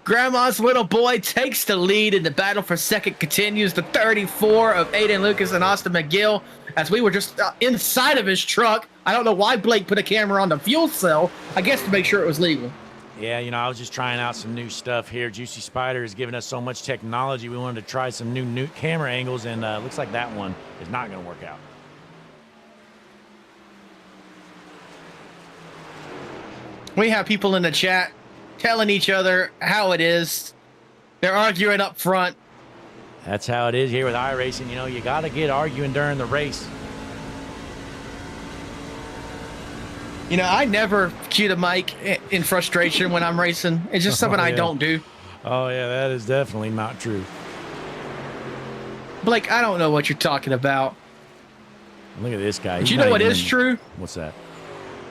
Grandma's little boy takes the lead, and the battle for second continues. The 34 of Aiden Lucas and Austin McGill, as we were just inside of his truck. I don't know why Blake put a camera on the fuel cell. I guess to make sure it was legal. Yeah, you know, I was just trying out some new stuff here. Juicy Spider has given us so much technology. We wanted to try some new camera angles, and looks like that one is not going to work out. We have people in the chat telling each other how it is. They're arguing up front. That's how it is here with iRacing. You know, you got to get arguing during the race. You know, I never cue the mic in frustration when I'm racing. It's just something I don't do. Oh, yeah, that is definitely not true. Blake, I don't know what you're talking about. Look at this guy. But you know what is true? What's that?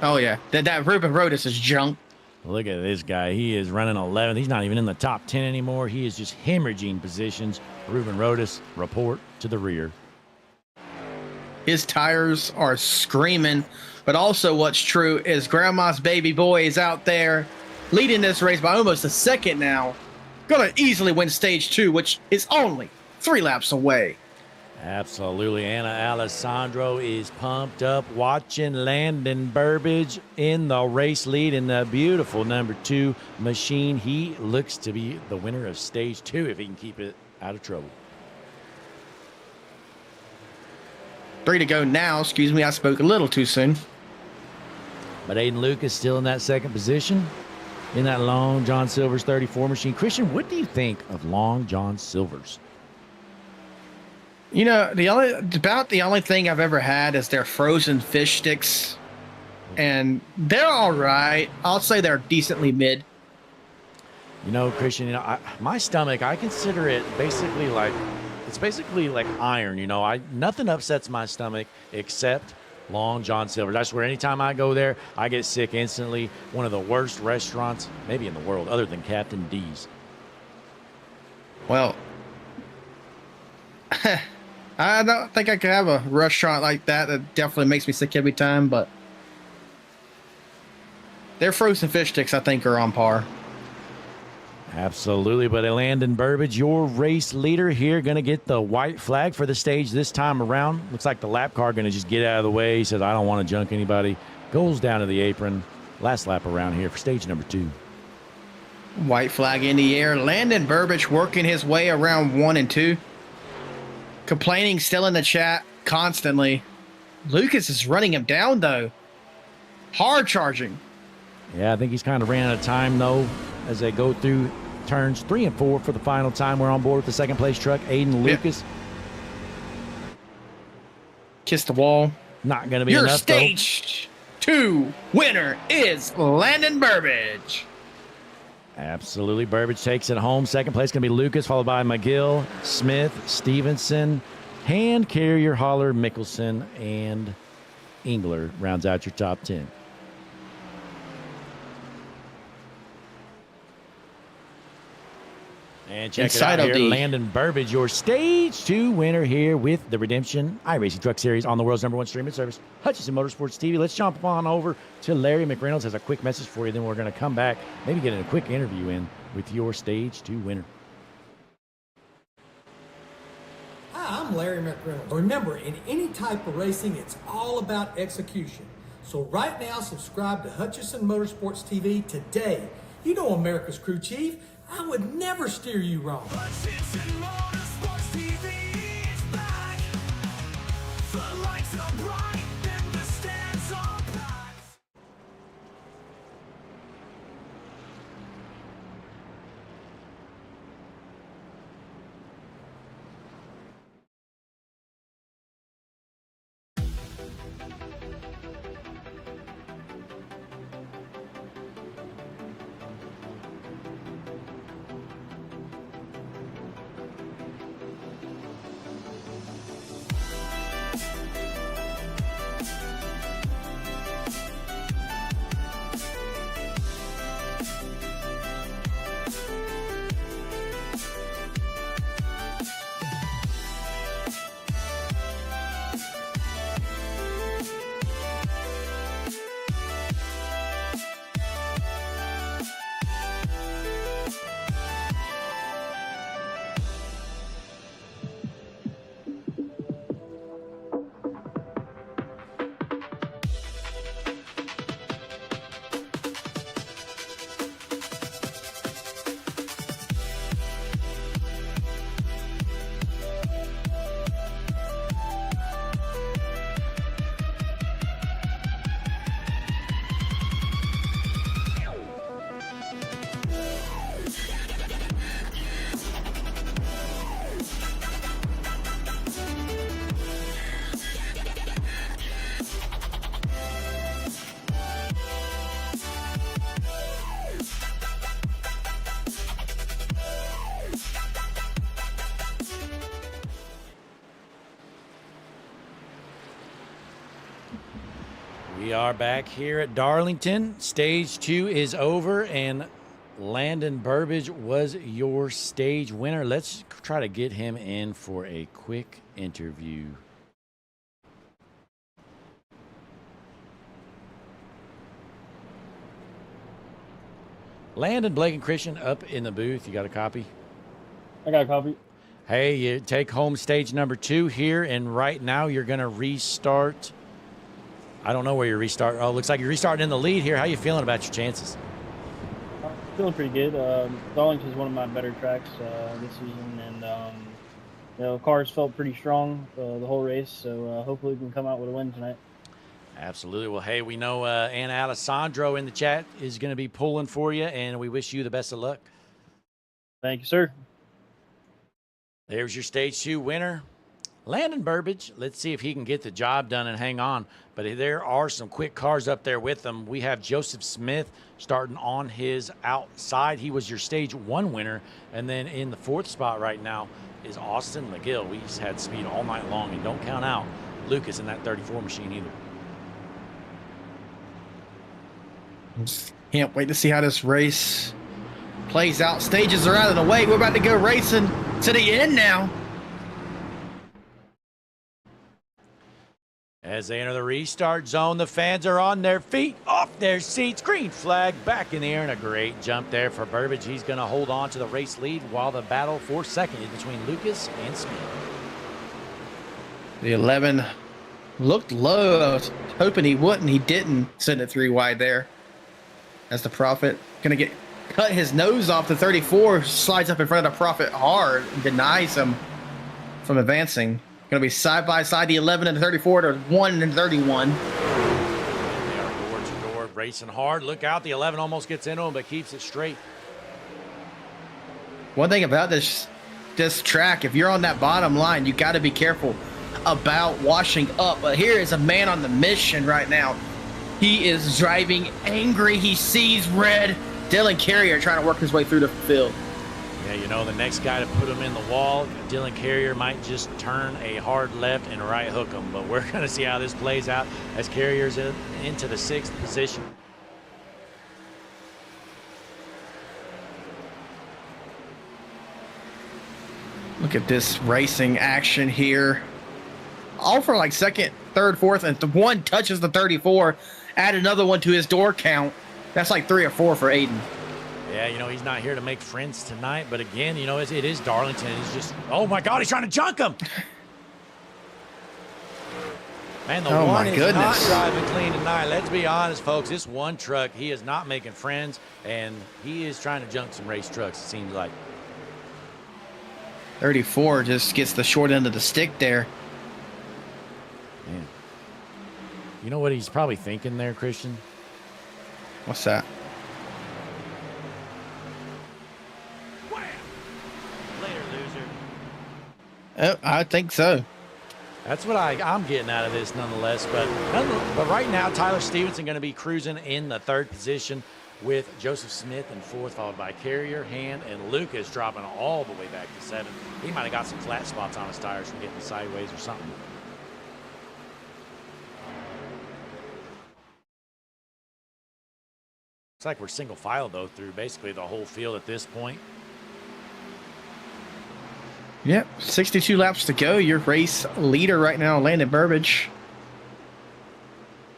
Oh, yeah. That Ruben Rodas is junk. Look at this guy. He is running 11th. He's not even in the top 10 anymore. He is just hemorrhaging positions. Ruben Rodas, report to the rear. His tires are screaming. But also what's true is Grandma's baby boy is out there leading this race by almost a second now. Going to easily win stage 2, which is only 3 laps away. Absolutely. Anna Alessandro is pumped up watching Landon Burbage in the race lead in the beautiful number 2 machine. He looks to be the winner of stage 2 if he can keep it out of trouble. 3 to go now. Excuse me, I spoke a little too soon. But Aiden Lucas still in that second position in that Long John Silver's 34 machine. Christian, what do you think of Long John Silver's? You know, the only thing I've ever had is their frozen fish sticks, and they're all right. I'll say they're decently mid. You know, Christian, my stomach, I consider it basically like, it's basically like iron. You know, nothing upsets my stomach except Long John Silver's. I swear, anytime I go there, I get sick instantly. One of the worst restaurants maybe in the world, other than Captain D's. Well, I don't think I could have a restaurant like that. That definitely makes me sick every time, but their frozen fish sticks, I think, are on par. Absolutely, but Landon Burbage, your race leader here, going to get the white flag for the stage this time around. Looks like the lap car going to just get out of the way. He says, I don't want to junk anybody. Goes down to the apron. Last lap around here for stage number 2. White flag in the air. Landon Burbage working his way around 1 and 2. Complaining still in the chat constantly. Lucas is running him down, though. Hard charging. Yeah, I think he's kind of ran out of time, though, as they go through turns 3 and 4 for the final time. We're on board with the second place truck, Aiden Lucas. Kiss the wall. Not going to be Your enough, stage 2 winner is Landon Burbage. Absolutely. Burbage takes it home. Second place going to be Lucas, followed by McGill, Smith, Stevenson, Hand Carrier, Holler, Mickelson, and Engler rounds out your top 10. And check Inside it out here, LD. Landon Burbage, your stage 2 winner here with the Redemption iRacing Truck Series on the world's #1 streaming service, Hutchison Motorsports TV. Let's jump on over to Larry McReynolds. Has a quick message for you. Then we're going to come back, maybe get a quick interview in with your stage 2 winner. Hi, I'm Larry McReynolds. Remember, in any type of racing, it's all about execution. So right now, subscribe to Hutchison Motorsports TV today. You know America's crew chief. I would never steer you wrong. Hutchison Motorsports TV is back. The lights are bright and the stands are packed. We are back here at Darlington. Stage 2 is over, and Landon Burbage was your stage winner. Let's try to get him in for a quick interview. Landon, Blake, and Christian up in the booth. You got a copy? I got a copy. Hey, you take home stage number 2 here, and right now you're going to restart. I don't know where you restart. Oh, looks like you're restarting in the lead here. How you feeling about your chances? Feeling pretty good. Darlington is one of my better tracks this season, and cars felt pretty strong the whole race. So hopefully we can come out with a win tonight. Absolutely. Well, hey, we know Anna Alessandro in the chat is going to be pulling for you, and we wish you the best of luck. Thank you, sir. There's your stage 2 winner, Landon Burbage. Let's see if he can get the job done and hang on. But there are some quick cars up there with him. We have Joseph Smith starting on his outside. He was your stage 1 winner. And then in the 4th spot right now is Austin McGill. He's had speed all night long. And don't count out Lucas in that 34 machine either. Can't wait to see how this race plays out. Stages are out of the way. We're about to go racing to the end now. As they enter the restart zone, the fans are on their feet, off their seats. Green flag back in the air, and a great jump there for Burbage. He's going to hold on to the race lead while the battle for second is between Lucas and Smith. The 11 looked low. I was hoping he wouldn't. He didn't send it 3 wide there. As the Prophet going to cut his nose off. The 34 slides up in front of the Prophet hard and denies him from advancing. Going to be side by side, the 11 and the 34 to 1 and 31. They are door to door, racing hard. Look out, the 11 almost gets into him, but keeps it straight. One thing about this track, if you're on that bottom line, you got to be careful about washing up. But here is a man on the mission right now. He is driving angry. He sees red. Dylan Carrier trying to work his way through the field. Yeah, you know, the next guy to put him in the wall, Dylan Carrier, might just turn a hard left and right hook him. But we're going to see how this plays out as Carrier's into the 6th position. Look at this racing action here. All for like 2nd, 3rd, 4th, and the one touches the 34. Add another one to his door count. That's like 3 or 4 for Aiden. Yeah, you know, he's not here to make friends tonight. But again, you know, it is Darlington. He's just, oh my God, he's trying to junk him. Man, the one is not driving clean tonight. Let's be honest, folks. This one truck, he is not making friends, and he is trying to junk some race trucks, it seems like. 34 just gets the short end of the stick there. Man. You know what he's probably thinking there, Christian? What's that? Later, loser. Oh, I think so. That's what I'm getting out of this nonetheless. But right now, Tyler Stevenson going to be cruising in the 3rd position with Joseph Smith in 4th, followed by Carrier, Hand, and Lucas dropping all the way back to 7th. He might have got some flat spots on his tires from getting sideways or something. Looks like we're single file, though, through basically the whole field at this point. Yep, 62 laps to go. Your race leader right now, Landon Burbage.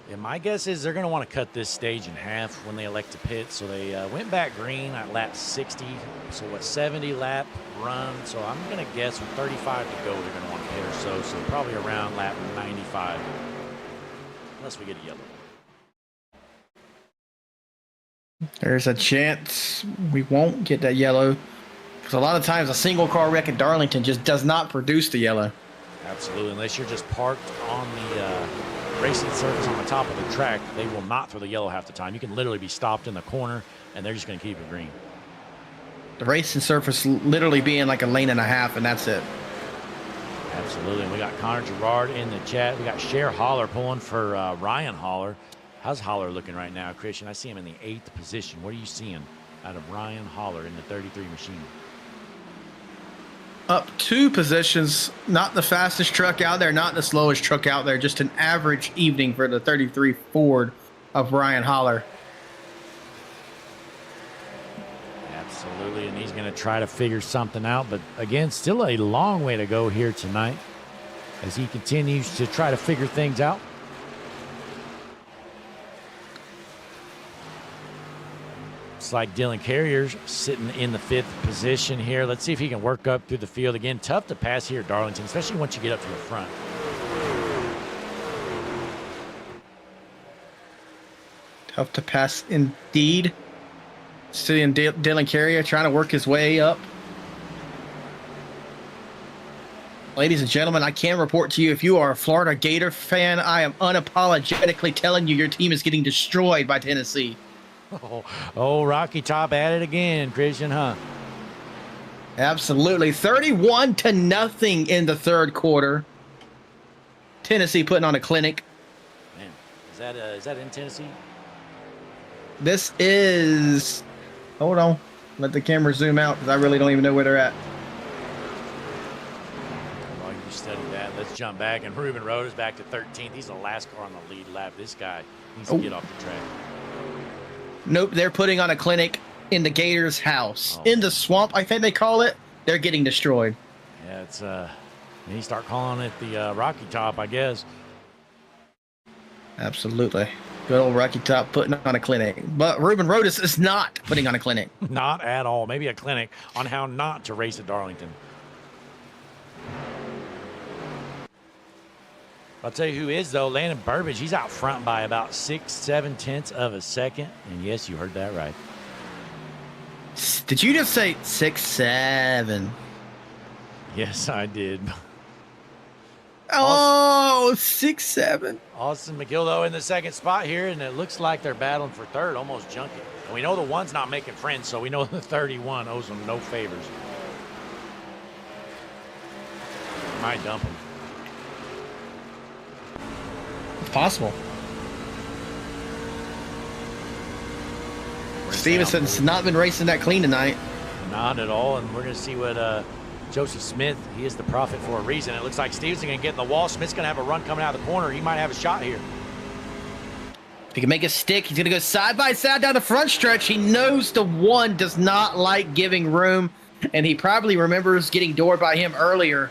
Yeah, my guess is they're going to want to cut this stage in half when they elect to pit. So they went back green at lap 60. So what, 70 lap run. So I'm going to guess with 35 to go, they're going to want to pit or so. So probably around lap 95, unless we get a yellow. There's a chance we won't get that yellow. Because a lot of times a single car wreck at Darlington just does not produce the yellow. Absolutely. Unless you're just parked on the racing surface on the top of the track, they will not throw the yellow half the time. You can literally be stopped in the corner, and they're just going to keep it green. The racing surface literally being like a lane and a half, and that's it. Absolutely. And we got Connor Gerard in the chat. We got Cher Holler pulling for Ryan Holler. How's Holler looking right now, Christian? I see him in the 8th position. What are you seeing out of Ryan Holler in the 33 machine? Up 2 positions, not the fastest truck out there, not the slowest truck out there, just an average evening for the 33 Ford of Ryan Holler. Absolutely, and he's going to try to figure something out, but again, still a long way to go here tonight as he continues to try to figure things out. Looks like Dylan Carrier's sitting in the 5th position here. Let's see if he can work up through the field again. Tough to pass here at Darlington, especially once you get up to the front. Tough to pass indeed. Seeing Dylan Carrier trying to work his way up. Ladies and gentlemen, I can report to you, if you are a Florida Gator fan, I am unapologetically telling you your team is getting destroyed by Tennessee. Oh, Rocky Top at it again, Christian, huh? Absolutely. 31-0 in the third quarter. Tennessee putting on a clinic. Man, is that in Tennessee? This is... Hold on. Let the camera zoom out because I really don't even know where they're at. While you study that, let's jump back. And Ruben Rhodes is back to 13th. He's the last car on the lead lap. This guy needs to get off the track. Nope, they're putting on a clinic in the Gators' house. In the swamp, I think they call it. They're getting destroyed. Yeah, it's you start calling it the Rocky Top, I guess. Absolutely. Good old Rocky Top putting on a clinic. But Ruben Rhodes is not putting on a clinic. Not at all. Maybe a clinic on how not to race at Darlington. I'll tell you who is, though. Landon Burbage. He's out front by about 6/7 of a second. And yes, you heard that right. Did you just say 6-7? Yes, I did. Oh, 6-7. Austin McGill, though, in the second spot here, and it looks like they're battling for third, almost junking. And we know the one's not making friends, so we know the 31 owes them no favors. Might dump him. It's possible. Stevenson's not been racing that clean tonight. Not at all, and we're going to see what Joseph Smith, he is the prophet for a reason. It looks like Stevenson going to get in the wall. Smith's going to have a run coming out of the corner. He might have a shot here. If he can make a stick, he's going to go side by side down the front stretch. He knows the one does not like giving room, and he probably remembers getting doored by him earlier.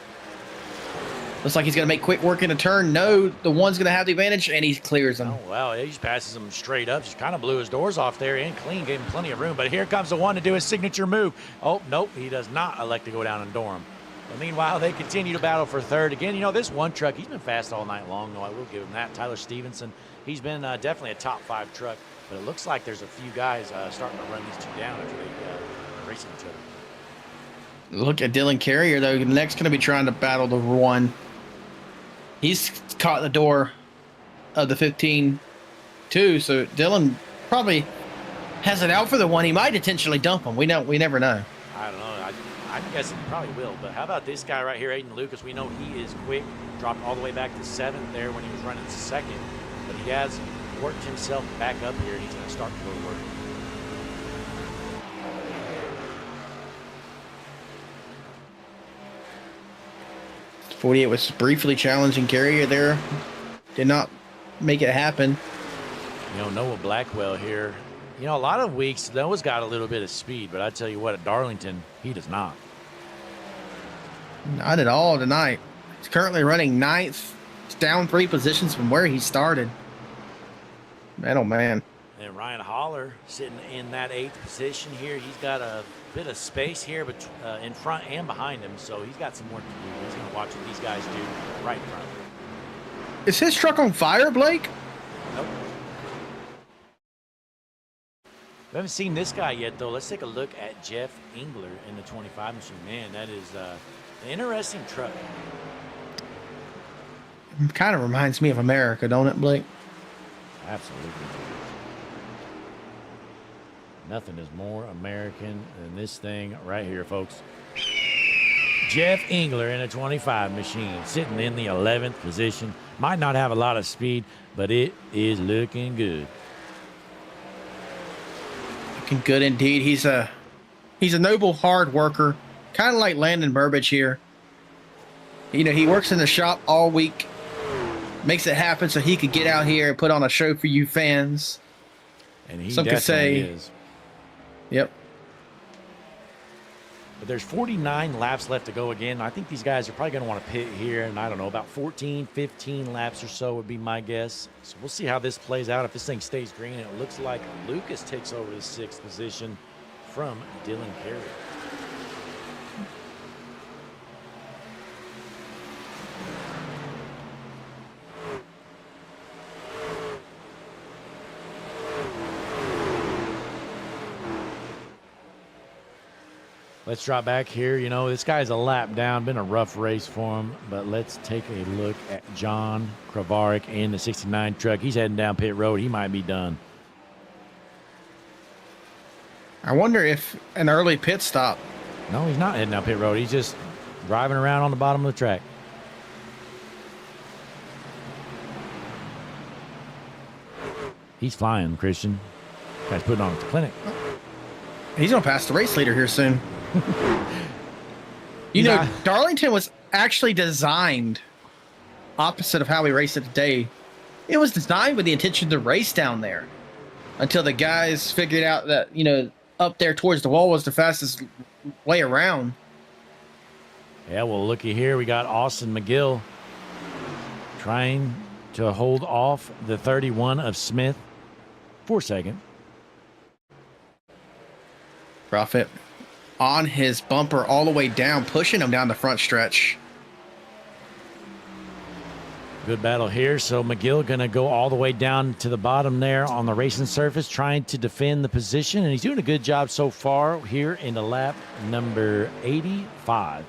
Looks like he's going to make quick work in a turn. No, the one's going to have the advantage, and he clears him. Oh, wow. He just passes him straight up. Just kind of blew his doors off there and clean, gave him plenty of room. But here comes the one to do his signature move. Oh, nope. He does not elect to go down and door him. But meanwhile, they continue to battle for third. Again, you know, this one truck, he's been fast all night long, though. I will give him that. Tyler Stevenson, he's been definitely a top 5 truck. But it looks like there's a few guys starting to run these two down after they racing each other. Look at Dylan Carrier, though. Next going to be trying to battle the one. He's caught the door of the 15 too, so Dylan probably has it out for the one. He might intentionally dump him. We never know. I don't know. I'm guessing he probably will. But how about this guy right here, Aiden Lucas? We know he is quick. Dropped all the way back to 7th there when he was running 2nd. But he has worked himself back up here, and he's going to start to go to work. 48 was briefly challenging Carrier there. Did not make it happen. You know, Noah Blackwell here. You know, a lot of weeks, Noah's got a little bit of speed, but I tell you what, at Darlington, he does not. Not at all tonight. He's currently running 9th. He's down 3 positions from where he started. Man, oh man. And Ryan Holler sitting in that 8th position here. He's got a bit of space here but in front and behind him, so he's got some work to do. He's going to watch what these guys do right in front of him. Is his truck on fire, Blake? Nope. We haven't seen this guy yet, though. Let's take a look at Jeff Engler in the 25 machine. Man, that is an interesting truck. Kind of reminds me of America, don't it, Blake? Absolutely. Nothing is more American than this thing right here, folks. Jeff Engler in a 25 machine, sitting in the 11th position. Might not have a lot of speed, but it is looking good. Looking good indeed. He's a noble hard worker, kind of like Landon Burbage here. You know, he works in the shop all week, makes it happen so he could get out here and put on a show for you fans. And he Some definitely could say, is. Yep. But there's 49 laps left to go again. I think these guys are probably going to want to pit here, and I don't know, about 14, 15 laps or so would be my guess. So we'll see how this plays out. If this thing stays green, it looks like Lucas takes over the 6th position from Dylan Carey. Let's drop back here. You know, this guy's a lap down. Been a rough race for him. But let's take a look at John Kravarik in the 69 truck. He's heading down pit road. He might be done. I wonder if an early pit stop. No, he's not heading down pit road. He's just driving around on the bottom of the track. He's flying, Christian. Guy's putting on the clinic. He's going to pass the race leader here soon. You know, Darlington was actually designed opposite of how we raced it today. It was designed with the intention to race down there until the guys figured out that, you know, up there towards the wall was the fastest way around. Yeah, well, looky here. We got Austin McGill trying to hold off the 31 of Smith for a second. Profit on his bumper all the way down, pushing him down the front stretch. Good battle here. So McGill going to go all the way down to the bottom there on the racing surface, trying to defend the position. And he's doing a good job so far here in the lap number 85.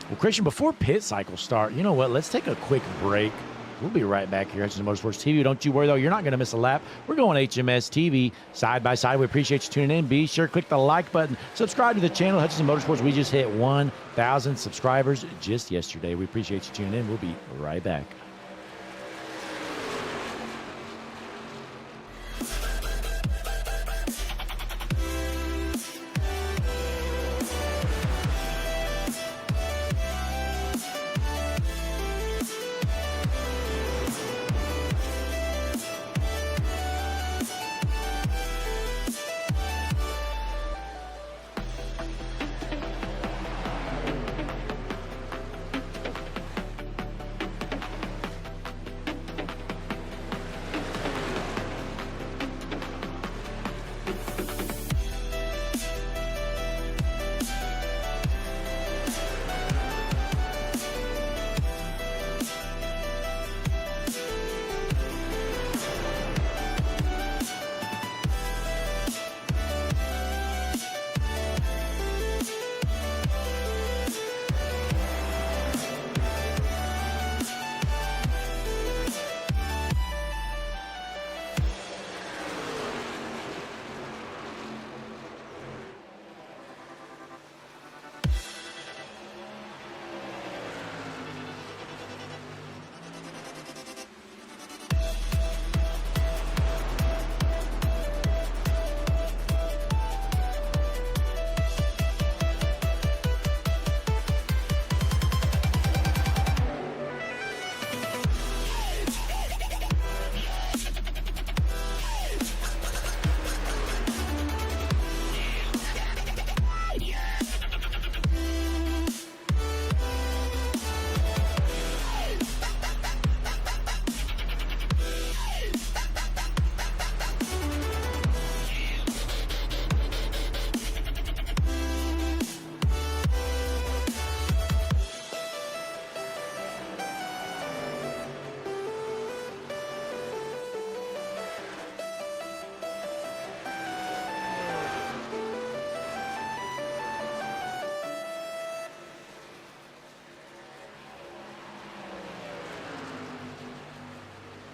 Well, Christian, before pit cycles start, you know what? Let's take a quick break. We'll be right back here at HMS Motorsports TV. Don't you worry, though. You're not going to miss a lap. We're going HMS TV side by side. We appreciate you tuning in. Be sure to click the like button. Subscribe to the channel, Hutchinson Motorsports. We just hit 1,000 subscribers just yesterday. We appreciate you tuning in. We'll be right back.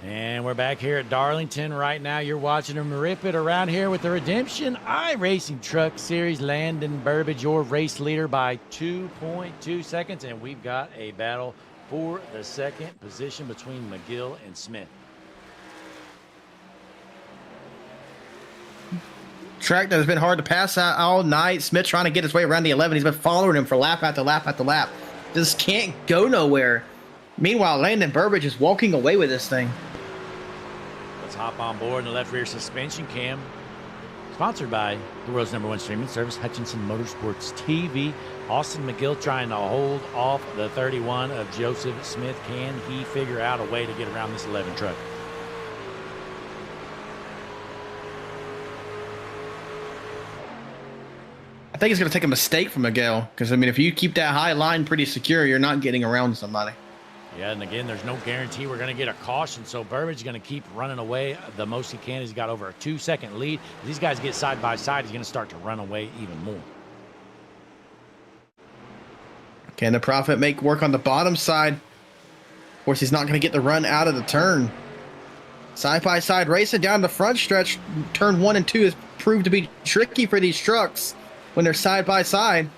And we're back here at Darlington right now. You're watching them rip it around here with the Redemption iRacing Truck Series. Landon Burbidge, your race leader by 2.2 seconds. And we've got a battle for the second position between McGill and Smith. Track that has been hard to pass out all night. Smith trying to get his way around the 11. He's been following him for lap after lap after lap. Just can't go nowhere. Meanwhile, Landon Burbidge is walking away with this thing. Let's hop on board in the left rear suspension cam. Sponsored by the world's #1 streaming service, Hutchinson Motorsports TV. Austin McGill trying to hold off the 31 of Joseph Smith. Can he figure out a way to get around this 11 truck? I think it's going to take a mistake from Miguel because, I mean, if you keep that high line pretty secure, you're not getting around somebody. Yeah, and again, there's no guarantee we're going to get a caution, so Burbage is going to keep running away the most he can. He's got over a 2-second lead. If these guys get side by side, he's going to start to run away even more. Can the Prophet make work on the bottom side? Of course, he's not going to get the run out of the turn. Side by side racing down the front stretch. Turn 1 and 2 has proved to be tricky for these trucks when they're side by side.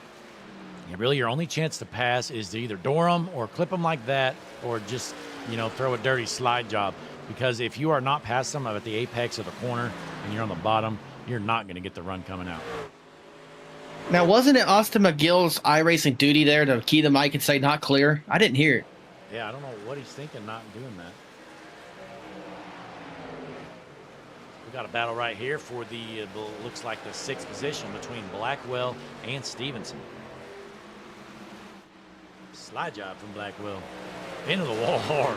Yeah, really, your only chance to pass is to either door them or clip them like that, or just, you know, throw a dirty slide job. Because if you are not past them at the apex of the corner and you're on the bottom, you're not going to get the run coming out. Now, wasn't it Austin McGill's iRacing duty there to key the mic and say not clear? I didn't hear it. Yeah, I don't know what he's thinking not doing that. We got a battle right here for the looks like the 6th position between Blackwell and Stevenson. Slide job from Blackwell. Into the wall hard.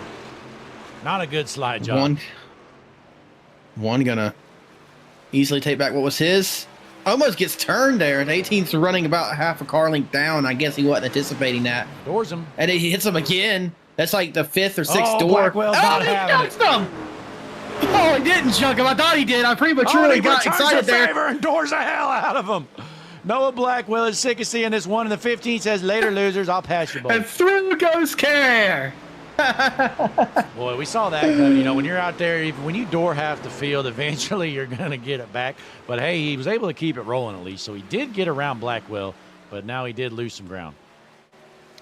Not a good slide job. One gonna easily take back what was his. Almost gets turned there, and 18's running about half a car length down. I guess he wasn't anticipating that. Doors him. And he hits him again. That's like the 5th or 6th door. Blackwell's not having it. Him. Oh, he didn't chunk him. I thought he did. I prematurely got excited there. And doors the hell out of him. Noah Blackwell is sick of seeing this one in the 15. Says, later, losers. I'll pass you both. And through goes Carrier. Boy, we saw that. You know, when you're out there, even when you door half the field, eventually you're going to get it back. But, hey, he was able to keep it rolling at least. So he did get around Blackwell, but now he did lose some ground.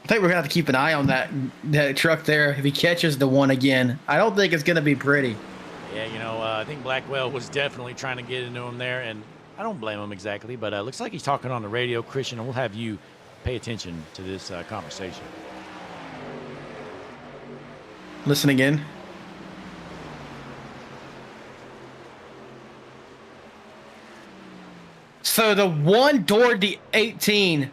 I think we're going to have to keep an eye on that truck there. If he catches the one again, I don't think it's going to be pretty. Yeah, you know, I think Blackwell was definitely trying to get into him there, and I don't blame him exactly, but looks like he's talking on the radio. Christian, and we'll have you pay attention to this conversation. Listen again. So the one doored the 18,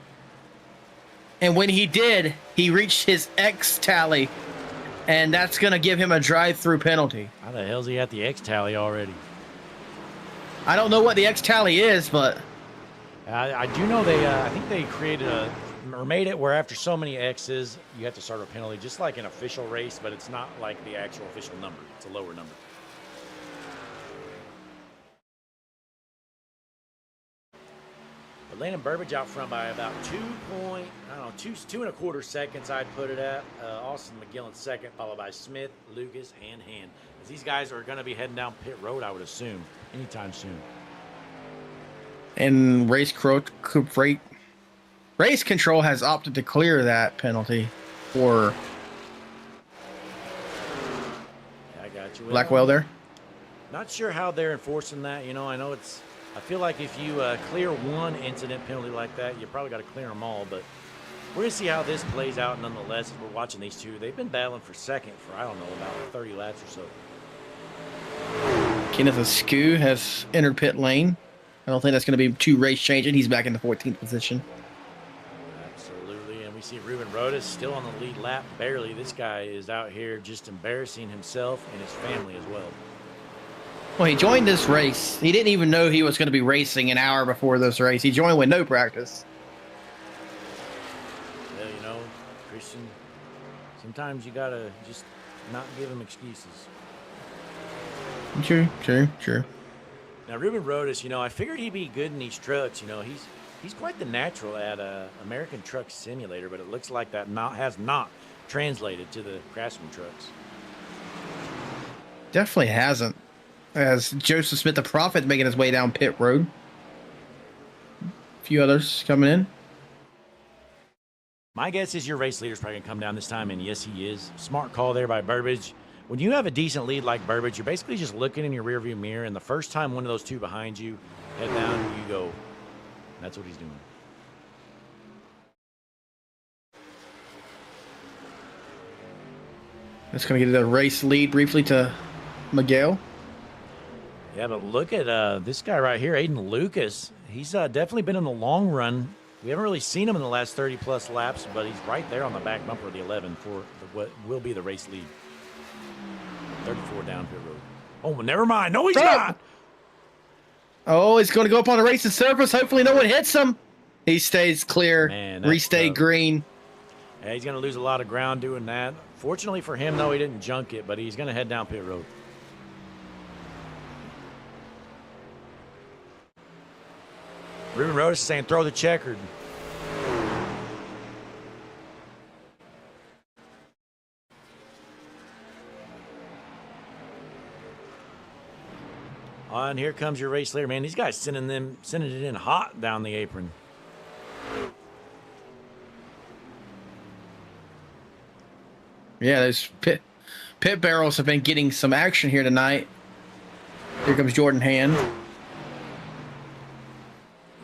and when he did, he reached his X tally, and that's going to give him a drive-through penalty. How the hell's he at the X tally already? I don't know what the X tally is, but I do know they. I think they created or made it where after so many X's, you have to start a penalty, just like an official race, but it's not like the actual official number. It's a lower number. But Landon Burbage out front by about 2.25 seconds. I'd put it at. Austin McGill in second, followed by Smith, Lucas, and Hand. As these guys are going to be heading down pit road, I would assume, anytime soon. And race control has opted to clear that penalty for I got you. Blackwell there. Not sure how they're enforcing that. You know, I know it's. I feel like if you clear one incident penalty like that, you probably got to clear them all. But we're going to see how this plays out nonetheless. As we're watching these two, they've been battling for second for, I don't know, about 30 laps or so. Kenneth Askew has entered pit lane. I don't think that's going to be too race changing. He's back in the 14th position. Absolutely. And we see Ruben Rodas still on the lead lap, barely. This guy is out here just embarrassing himself and his family as well. Well, he joined this race. He didn't even know he was going to be racing an hour before this race. He joined with no practice. Well, you know, Christian, sometimes you got to just not give him excuses. True. Now, Ruben Rodas, you know, I figured he'd be good in these trucks. You know, he's quite the natural at American Truck Simulator, but it looks like that has not translated to the Craftsman trucks. Definitely hasn't. As Joseph Smith, the Prophet, making his way down pit road. A few others coming in. My guess is your race leader's probably going to come down this time, and yes, he is. Smart call there by Burbage. When you have a decent lead like Burbage, you're basically just looking in your rearview mirror, and the first time one of those two behind you head down, you go. That's what he's doing. That's going to get the race lead briefly to Miguel. Yeah, but look at this guy right here, Aiden Lucas. He's definitely been in the long run. We haven't really seen him in the last 30-plus laps, but he's right there on the back bumper of the 11 for what will be the race lead. 34 down pit road. Oh, never mind. No, he's not. Oh, he's going to go up on the racing surface. Hopefully no one hits him. He stays clear. Man, Restay green. Yeah, he's going to lose a lot of ground doing that. Fortunately for him, though, he didn't junk it, but he's going to head down pit road. Ruben Rhodes is saying throw the checkered. And here comes your race leader, man. These guys sending it in hot down the apron. Yeah, those pit barrels have been getting some action here tonight. Here comes Jordan Hand.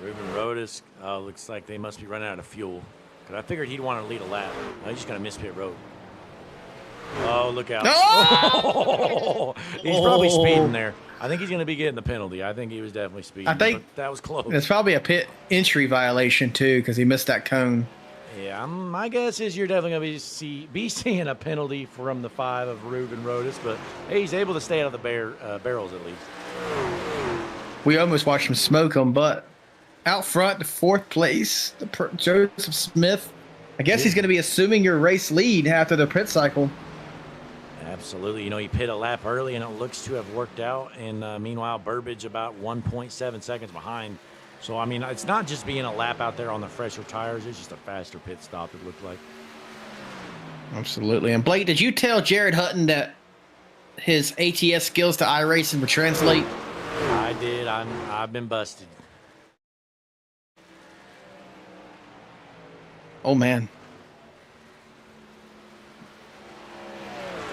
Ruben Rhodes, looks like they must be running out of fuel. Because I figured he'd want to lead a lap. He's just going to miss pit road. Oh, look out. Oh! He's probably speeding there. I think he's going to be getting the penalty. I think he was definitely speeding. I think that was close. It's probably a pit entry violation, too, because he missed that cone. Yeah, my guess is you're definitely going to be seeing a penalty from the 5 of Ruben Rhodes. But, hey, he's able to stay out of the barrels at least. We almost watched him smoke him, but out front, the 4th place, Joseph Smith. I guess he's going to be assuming your race lead after the pit cycle. Absolutely. You know, he pit a lap early, and it looks to have worked out. And meanwhile, Burbage about 1.7 seconds behind. So, I mean, it's not just being a lap out there on the fresher tires. It's just a faster pit stop, it looked like. Absolutely. And, Blake, did you tell Jared Hutton that his ATS skills to iRacing would translate? I did. I've been busted. Oh, man.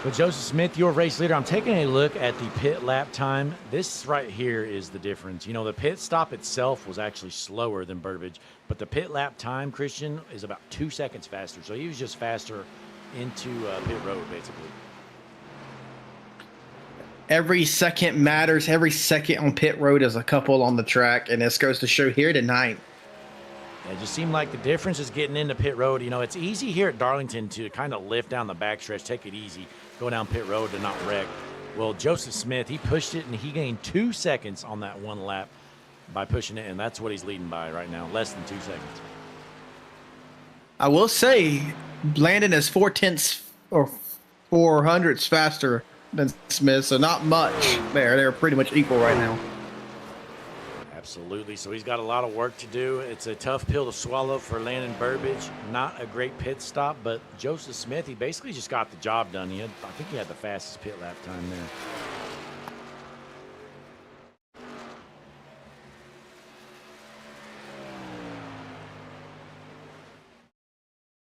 But Joseph Smith, your race leader, I'm taking a look at the pit lap time. This right here is the difference. You know, the pit stop itself was actually slower than Burbage, but the pit lap time, Christian, is about 2 seconds faster. So he was just faster into pit road, basically. Every second matters. Every second on pit road is a couple on the track, and this goes to show here tonight. It just seemed like the difference is getting into pit road. You know, it's easy here at Darlington to kind of lift down the backstretch, take it easy, go down pit road to not wreck. Well, Joseph Smith, he pushed it, and he gained 2 seconds on that one lap by pushing it, and that's what he's leading by right now, less than 2 seconds. I will say, Landon is 4/10 or 400ths faster than Smith, so not much there. They're pretty much equal right now. Absolutely. So he's got a lot of work to do. It's a tough pill to swallow for Landon Burbage. Not a great pit stop, but Joseph Smith, he basically just got the job done. I think he had the fastest pit lap time there.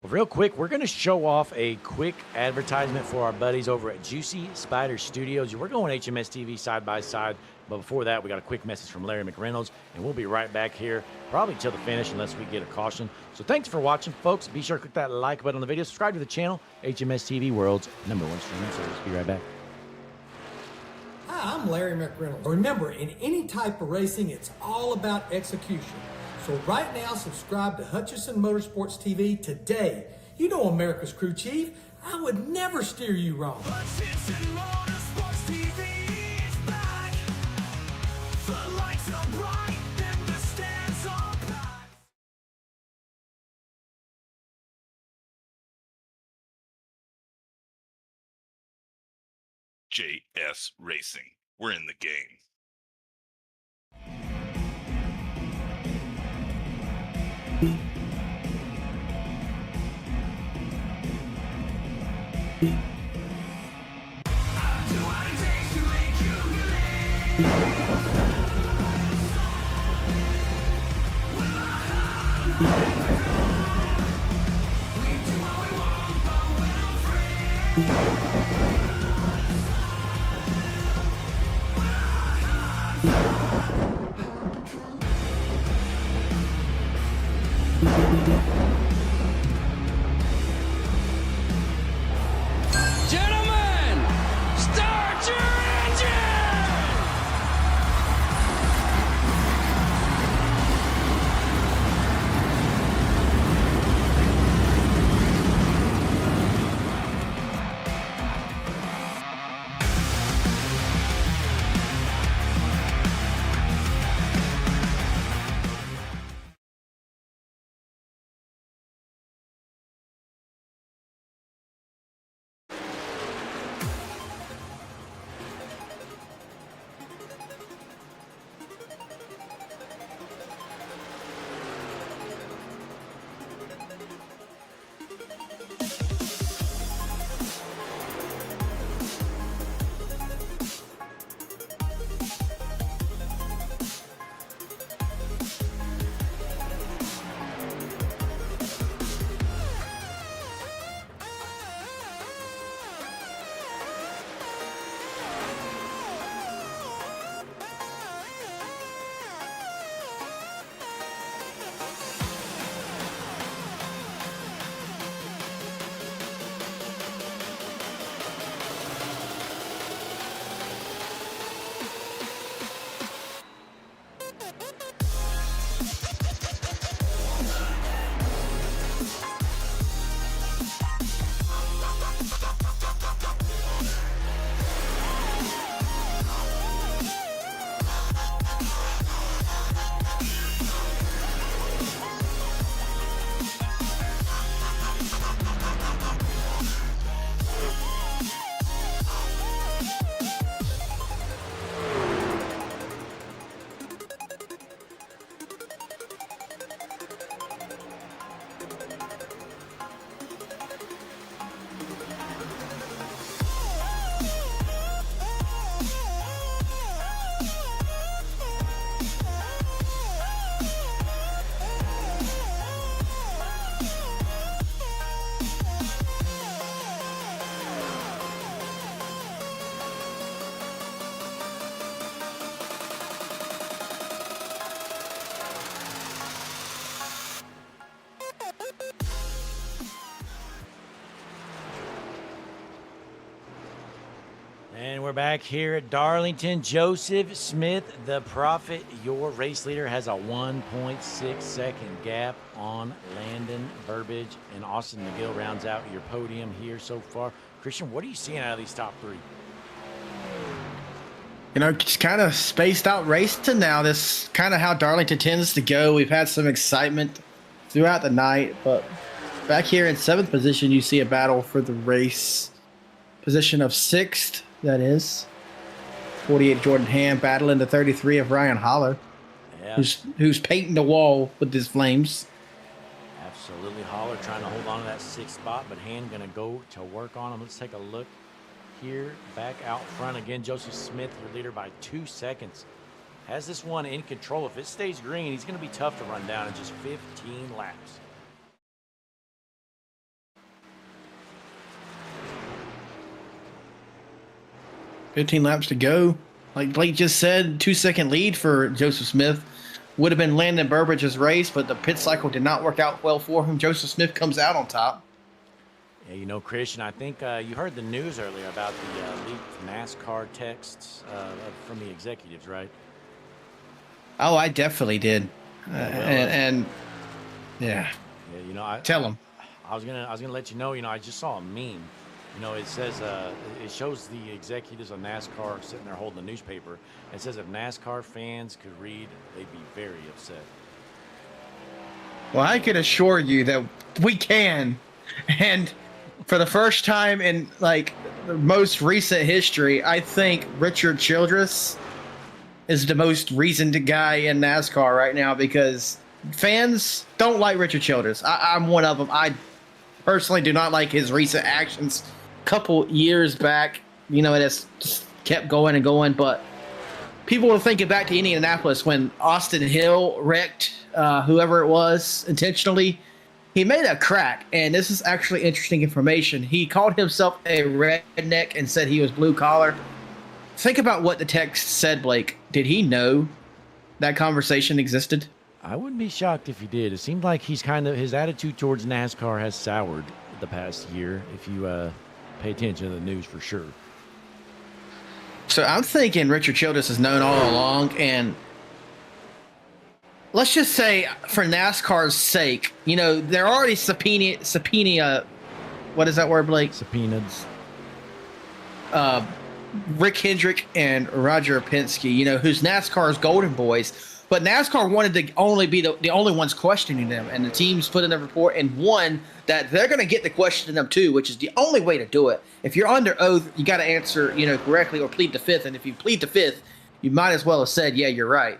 Well, real quick, we're going to show off a quick advertisement for our buddies over at Juicy Spider Studios. We're going HMS TV side by side, but before that, we got a quick message from Larry McReynolds, and we'll be right back here, probably till the finish, unless we get a caution. So thanks for watching, folks. Be sure to click that like button on the video. Subscribe to the channel, HMS TV, world's #1 streaming service. Be right back. Hi, I'm Larry McReynolds. Remember, in any type of racing, it's all about execution. So right now, subscribe to Hutchison Motorsports TV today. You know America's crew chief. I would never steer you wrong. Hutchison Motorsports TV is back. The lights are bright and the stands are packed. JS Racing. We're in the game. Gentlemen, start your engine! Throwback here at Darlington. Joseph Smith, the Prophet, your race leader, has a 1.6 second gap on Landon Burbage, and Austin McGill rounds out your podium here so far. Christian, what are you seeing out of these top three? You know, it's kind of spaced out racing now. This kind of how Darlington tends to go. We've had some excitement throughout the night, but back here in 7th position, you see a battle for the race position of 6th. That is 48 Jordan Ham battling the 33 of Ryan Holler, who's painting the wall with his flames. Absolutely, Holler trying to hold on to that 6th spot, but Ham going to go to work on him. Let's take a look here. Back out front again, Joseph Smith, your leader by 2 seconds. Has this one in control. If it stays green, he's going to be tough to run down in just 15 laps. $15 laps to go. Like Blake just said, 2-second lead for Joseph Smith. Would have been Landon Burbage's race, but the pit cycle did not work out well for him. Joseph Smith comes out on top. Yeah, you know, Christian, I think you heard the news earlier about the leaked NASCAR texts from the executives, right? Oh, I definitely did. And yeah. Yeah, you know, Tell him. I was gonna let you know. You know, I just saw a meme. You know, it says it shows the executives of NASCAR sitting there holding the newspaper. It says if NASCAR fans could read, they'd be very upset. Well, I can assure you that we can, and for the first time in like the most recent history, I think Richard Childress is the most reasoned guy in NASCAR right now because fans don't like Richard Childress. I'm one of them. I personally do not like his recent actions. Couple years back, you know, it has just kept going and going, but people are thinking back to Indianapolis when Austin Hill wrecked whoever it was intentionally. He made a crack, and this is actually interesting information. He called himself a redneck and said he was blue collar. Think about what the text said, Blake. Did he know that conversation existed? I wouldn't be shocked if he did. It seemed like his attitude towards NASCAR has soured the past year, if you pay attention to the news for sure. So I'm thinking Richard Childress has known all along, and let's just say for NASCAR's sake, you know, they're already subpoena, what is that word, Blake? Subpoenaed. Rick Hendrick and Roger Penske, you know, who's NASCAR's golden boys. But NASCAR wanted to only be the only ones questioning them, and the teams put in a report and won that they're going to get the questioning them too, which is the only way to do it. If you're under oath, you got to answer, you know, correctly or plead the fifth. And if you plead the fifth, you might as well have said, "Yeah, you're right."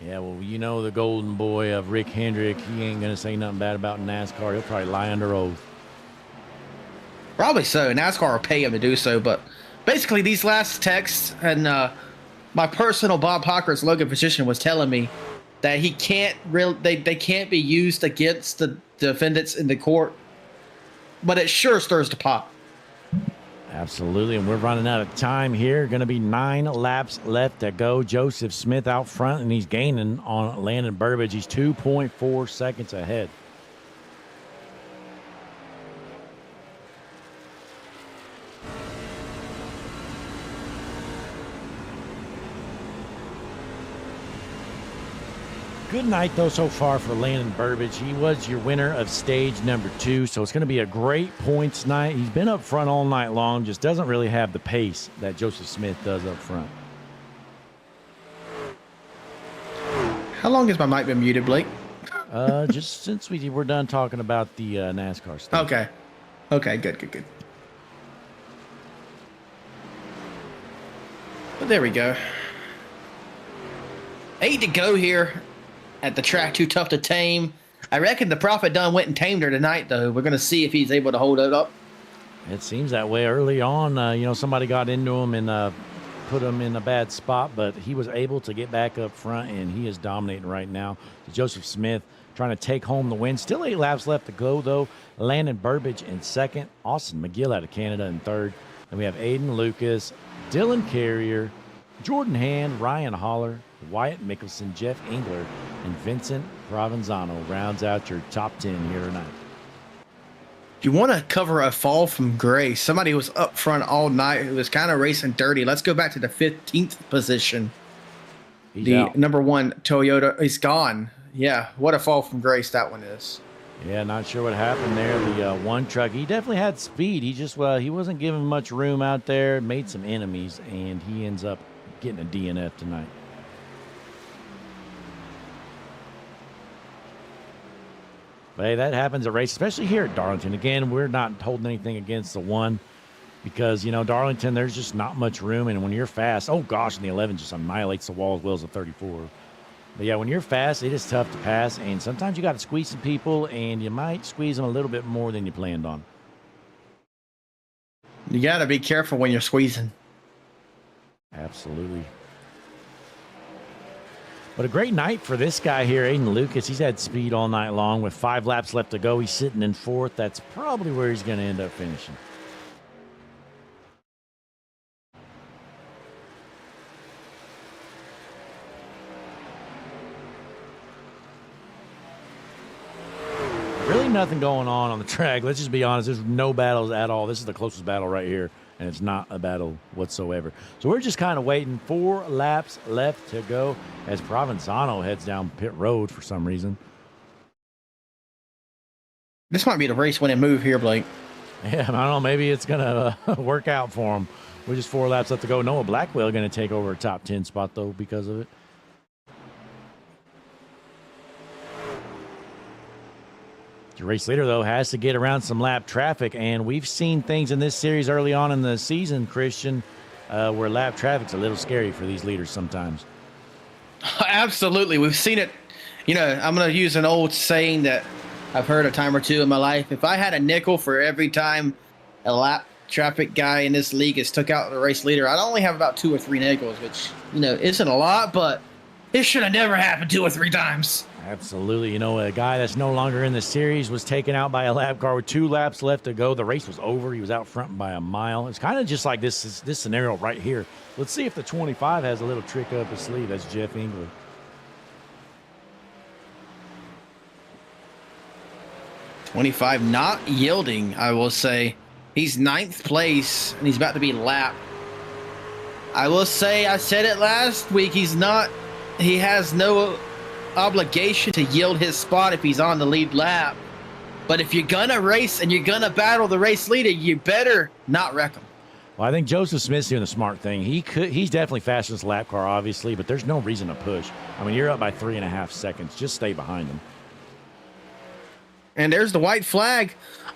Yeah, well, you know, the golden boy of Rick Hendrick, he ain't going to say nothing bad about NASCAR. He'll probably lie under oath. Probably so. NASCAR will pay him to do so. But basically, these last texts and my personal Bob Hocker's Logan physician was telling me that he can't they can't be used against the defendants in the court, but it sure stirs the pot. Absolutely, and we're running out of time here. Going to be 9 laps left to go. Joseph Smith out front, and he's gaining on Landon Burbage. He's 2.4 seconds ahead. Good night, though, so far for Landon Burbage. He was your winner of stage number 2, so it's going to be a great points night. He's been up front all night long, just doesn't really have the pace that Joseph Smith does up front. How long has my mic been muted, Blake? Just since we're done talking about the NASCAR stuff. Okay, good. But there we go. 8 to go here at the track, too tough to tame. I reckon the Prophet done went and tamed her tonight, though. We're going to see if he's able to hold it up. It seems that way early on. You know, somebody got into him and put him in a bad spot, but he was able to get back up front, and he is dominating right now. Joseph Smith trying to take home the win. Still 8 laps left to go, though. Landon Burbage in second. Austin McGill out of Canada in third. Then we have Aiden Lucas, Dylan Carrier, Jordan Hand, Ryan Holler, Wyatt Mickelson, Jeff Engler, and Vincent Provenzano rounds out your top 10 here tonight. You want to cover a fall from grace. Somebody who was up front all night who was kind of racing dirty. Let's go back to the 15th position. He's The out. number 1 Toyota is gone. Yeah, what a fall from grace that one is. Yeah, not sure what happened there. The one truck, he definitely had speed. He just, he wasn't given much room out there, made some enemies, and he ends up getting a DNF tonight. But hey, that happens at race, especially here at Darlington. Again, we're not holding anything against the one because, you know, Darlington, there's just not much room. And when you're fast, oh gosh, and the 11 just annihilates the wall as well as the 34. But yeah, when you're fast, it is tough to pass. And sometimes you got to squeeze some people, and you might squeeze them a little bit more than you planned on. You got to be careful when you're squeezing. Absolutely. But a great night for this guy here, Aiden Lucas. He's had speed all night long with 5 laps left to go. He's sitting in 4th. That's probably where he's going to end up finishing. Really nothing going on the track. Let's just be honest. There's no battles at all. This is the closest battle right here, and it's not a battle whatsoever. So we're just kind of waiting. 4 laps left to go as Provenzano heads down pit road for some reason. This might be the race winning move here, Blake. Yeah, I don't know. Maybe it's going to work out for him. We're just 4 laps left to go. Noah Blackwell going to take over a top 10 spot, though, because of it. The race leader, though, has to get around some lap traffic, and we've seen things in this series early on in the season, Christian, where lap traffic's a little scary for these leaders sometimes. Absolutely. We've seen it. You know, I'm going to use an old saying that I've heard a time or two in my life. If I had a nickel for every time a lap traffic guy in this league has took out the race leader, I'd only have about 2 or 3 nickels, which, you know, isn't a lot, but it should have never happened 2 or 3 times. Absolutely. You know, a guy that's no longer in the series was taken out by a lap car with 2 laps left to go. The race was over. He was out front by a mile. It's kind of just like this scenario right here. Let's see if the 25 has a little trick up his sleeve. That's Jeff Engler. .25 not yielding, I will say. He's 9th place, and he's about to be lapped. I will say, I said it last week, he has no obligation to yield his spot if he's on the lead lap. But if you're gonna race and you're gonna battle the race leader, you better not wreck him. Well, I think Joseph Smith's doing the smart thing. He's definitely faster than this lap car, obviously, but there's no reason to push. I mean, you're up by 3.5 seconds. Just stay behind him. And there's the white flag.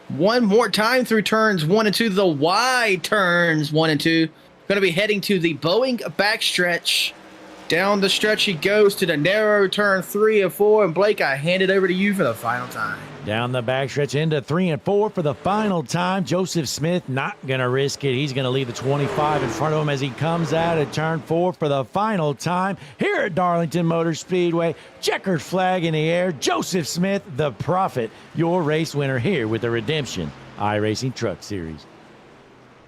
One more time through turns 1 and 2. The wide turns 1 and 2. Going to be heading to the Boeing backstretch. Down the stretch he goes to the narrow turn 3 and 4. And Blake, I hand it over to you for the final time. Down the backstretch into 3 and 4 for the final time. Joseph Smith not going to risk it. He's going to leave the 25 in front of him as he comes out at turn 4 for the final time. Here at Darlington Motor Speedway, checkered flag in the air. Joseph Smith, the prophet, your race winner here with the Redemption iRacing Truck Series.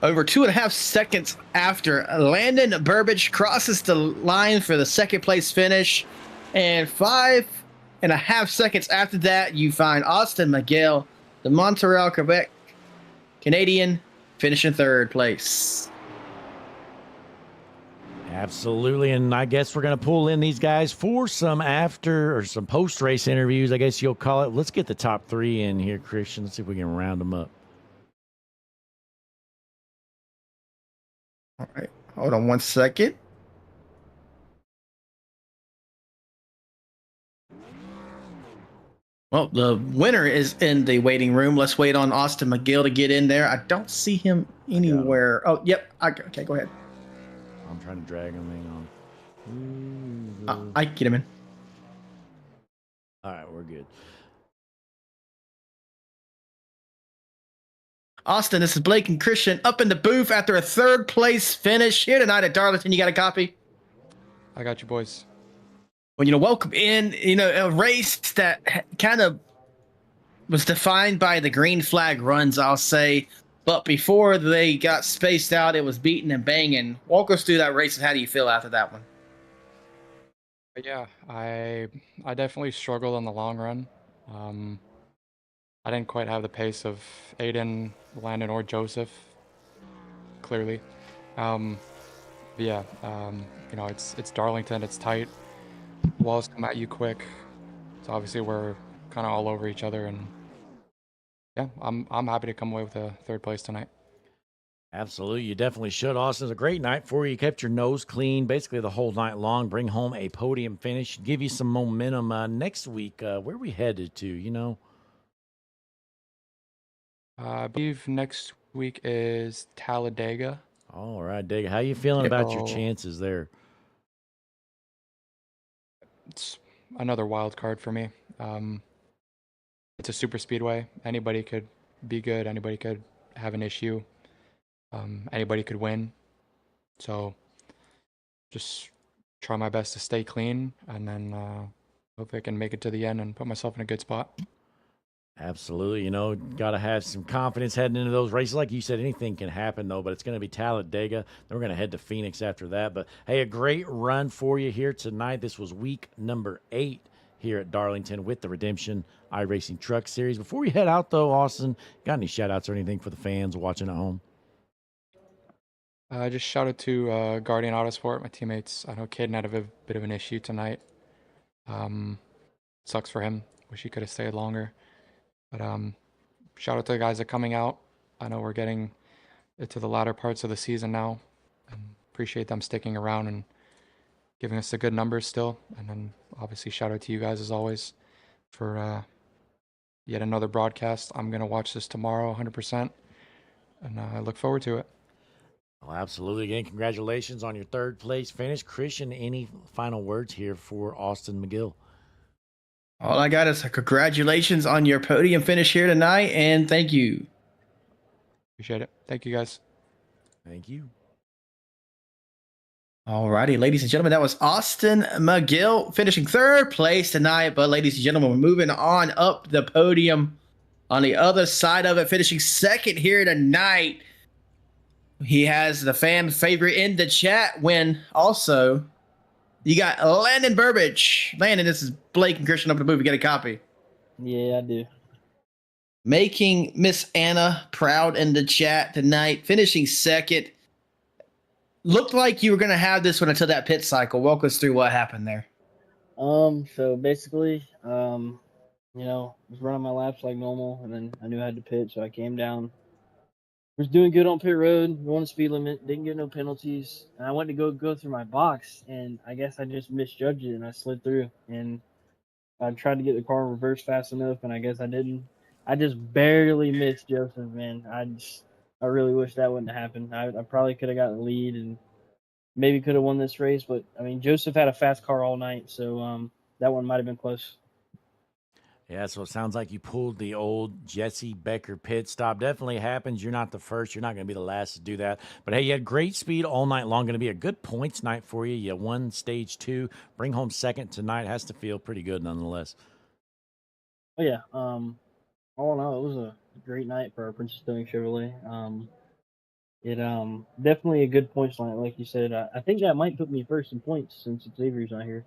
Over 2.5 seconds after, Landon Burbage crosses the line for the 2nd place finish. And 5.5 seconds after that, you find Austin Miguel, the Montreal, Quebec Canadian, finishing 3rd place. Absolutely, and I guess we're going to pull in these guys for some after or some post-race interviews, I guess you'll call it. Let's get the top 3 in here, Christian. Let's see if we can round them up. All right, hold on 1 second. Well, the winner is in the waiting room. Let's wait on Austin McGill to get in there. I don't see him anywhere. Oh, yep. Okay, go ahead. I'm trying to drag him. Hang on. I can get him in. All right, we're good. Austin, this is Blake and Christian up in the booth after a 3rd place finish here tonight at Darlington. You got a copy? I got you, boys. Well, welcome in, a race that kind of was defined by the green flag runs, I'll say. But before they got spaced out, it was beating and banging. Walk us through that race, and how do you feel after that one? Yeah, I definitely struggled on the long run. I didn't quite have the pace of Aiden, Landon, or Joseph, clearly. But yeah, you know, it's Darlington, it's tight. Walls come at you quick. So obviously we're kind of all over each other, and yeah, I'm happy to come away with a third place tonight. Absolutely. You definitely should. Austin, it's a great night for you. You kept your nose clean basically the whole night long. Bring home a podium finish. Give you some momentum. Next week, where are we headed to, you know? I believe next week is Talladega. All right, Dig. How you feeling about your So chances there? it's another wild card for me. It's a super speedway. Anybody could be good. Anybody could have an issue. Anybody could win. So just try my best to stay clean, and then hope I can make it to the end and put myself in a good spot. Absolutely. You know, got to have some confidence heading into those races. Like you said, anything can happen, though, but it's going to be Talladega. Then we're going to head to Phoenix after that. But, hey, a great run for you here tonight. This was week number 8 here at Darlington with the Redemption iRacing Truck Series. Before we head out, though, Austin, got any shout-outs or anything for the fans watching at home? Just shout out to Guardian Autosport, my teammates. I know Caden had a bit of an issue tonight. Sucks for him. Wish he could have stayed longer. But shout out to the guys that are coming out. I know we're getting to the latter parts of the season now, and appreciate them sticking around and giving us the good numbers still. And then obviously shout out to you guys as always for yet another broadcast. I'm going to watch this tomorrow 100%, and I look forward to it. Well, absolutely. Again, congratulations on your third place finish. Christian, any final words here for Austin McGill? All I got is congratulations on your podium finish here tonight, and thank you. Appreciate it. Thank you, guys. Thank you. All righty, ladies and gentlemen, that was Austin McGill finishing third place tonight. But ladies and gentlemen, we're moving on up the podium on the other side of it, finishing second here tonight. He has the fan favorite in the chat win also. You got Landon Burbage. Landon, this is Blake and Christian up in the booth. You get a copy. Yeah, I do. Making Miss Anna proud in the chat tonight, finishing second. Looked like you were going to have this one until that pit cycle. Walk us through what happened there. So basically, you know, was running my laps like normal, and then I knew I had to pit, so I came down. Was doing good on pit road, going the speed limit, didn't get no penalties, and I went to go through my box, and I guess I just misjudged it, and I slid through, and I tried to get the car in reverse fast enough, and I guess I didn't. I just barely missed Joseph, man. I really wish that wouldn't have happened. I probably could have gotten the lead and maybe could have won this race, but I mean, Joseph had a fast car all night, so that one might have been close. Yeah, so it sounds like you pulled the old Jesse Becker pit stop. Definitely happens. You're not the first. You're not going to be the last to do that. But, hey, you had great speed all night long. Going to be a good points night for you. You won stage 2. Bring home second tonight. Has to feel pretty good nonetheless. Oh, yeah. All in all, it was a great night for our Princess Doing Chevrolet. It definitely a good points night, like you said. I think that might put me first in points since Xavier's not here.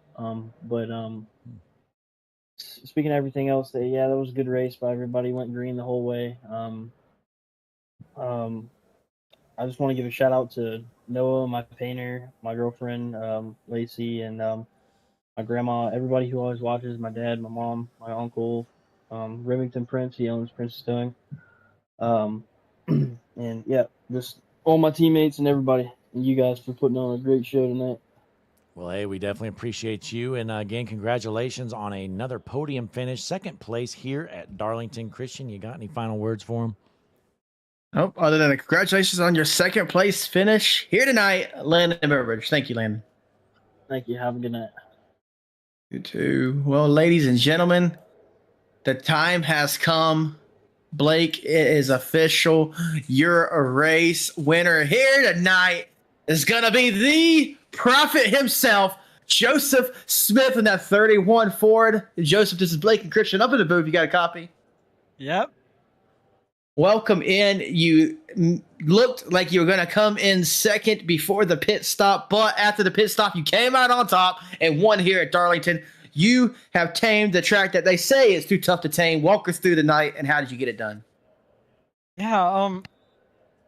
Speaking of everything else, that was a good race by everybody. Went green the whole way. I just want to give a shout out to Noah, my painter, my girlfriend, Lacey, and my grandma, everybody who always watches, my dad, my mom, my uncle, Remington Prince, he owns Princess Towing. And yeah, just all my teammates and everybody, and you guys for putting on a great show tonight. Well, hey, we definitely appreciate you. And again, congratulations on another podium finish. Second place here at Darlington. Christian, you got any final words for him? Nope. Other than congratulations on your second place finish here tonight, Landon Burbage. Thank you, Landon. Thank you. Have a good night. You too. Well, ladies and gentlemen, the time has come. Blake, it is official. You're a race winner here tonight. Is going to be the prophet himself, Joseph Smith, in that 31 Ford. Joseph, this is Blake and Christian up in the booth. You got a copy? Yep. Welcome in. You looked like you were going to come in second before the pit stop, but after the pit stop, you came out on top and won here at Darlington. You have tamed the track that they say is too tough to tame. Walk us through the night, and how did you get it done? Yeah,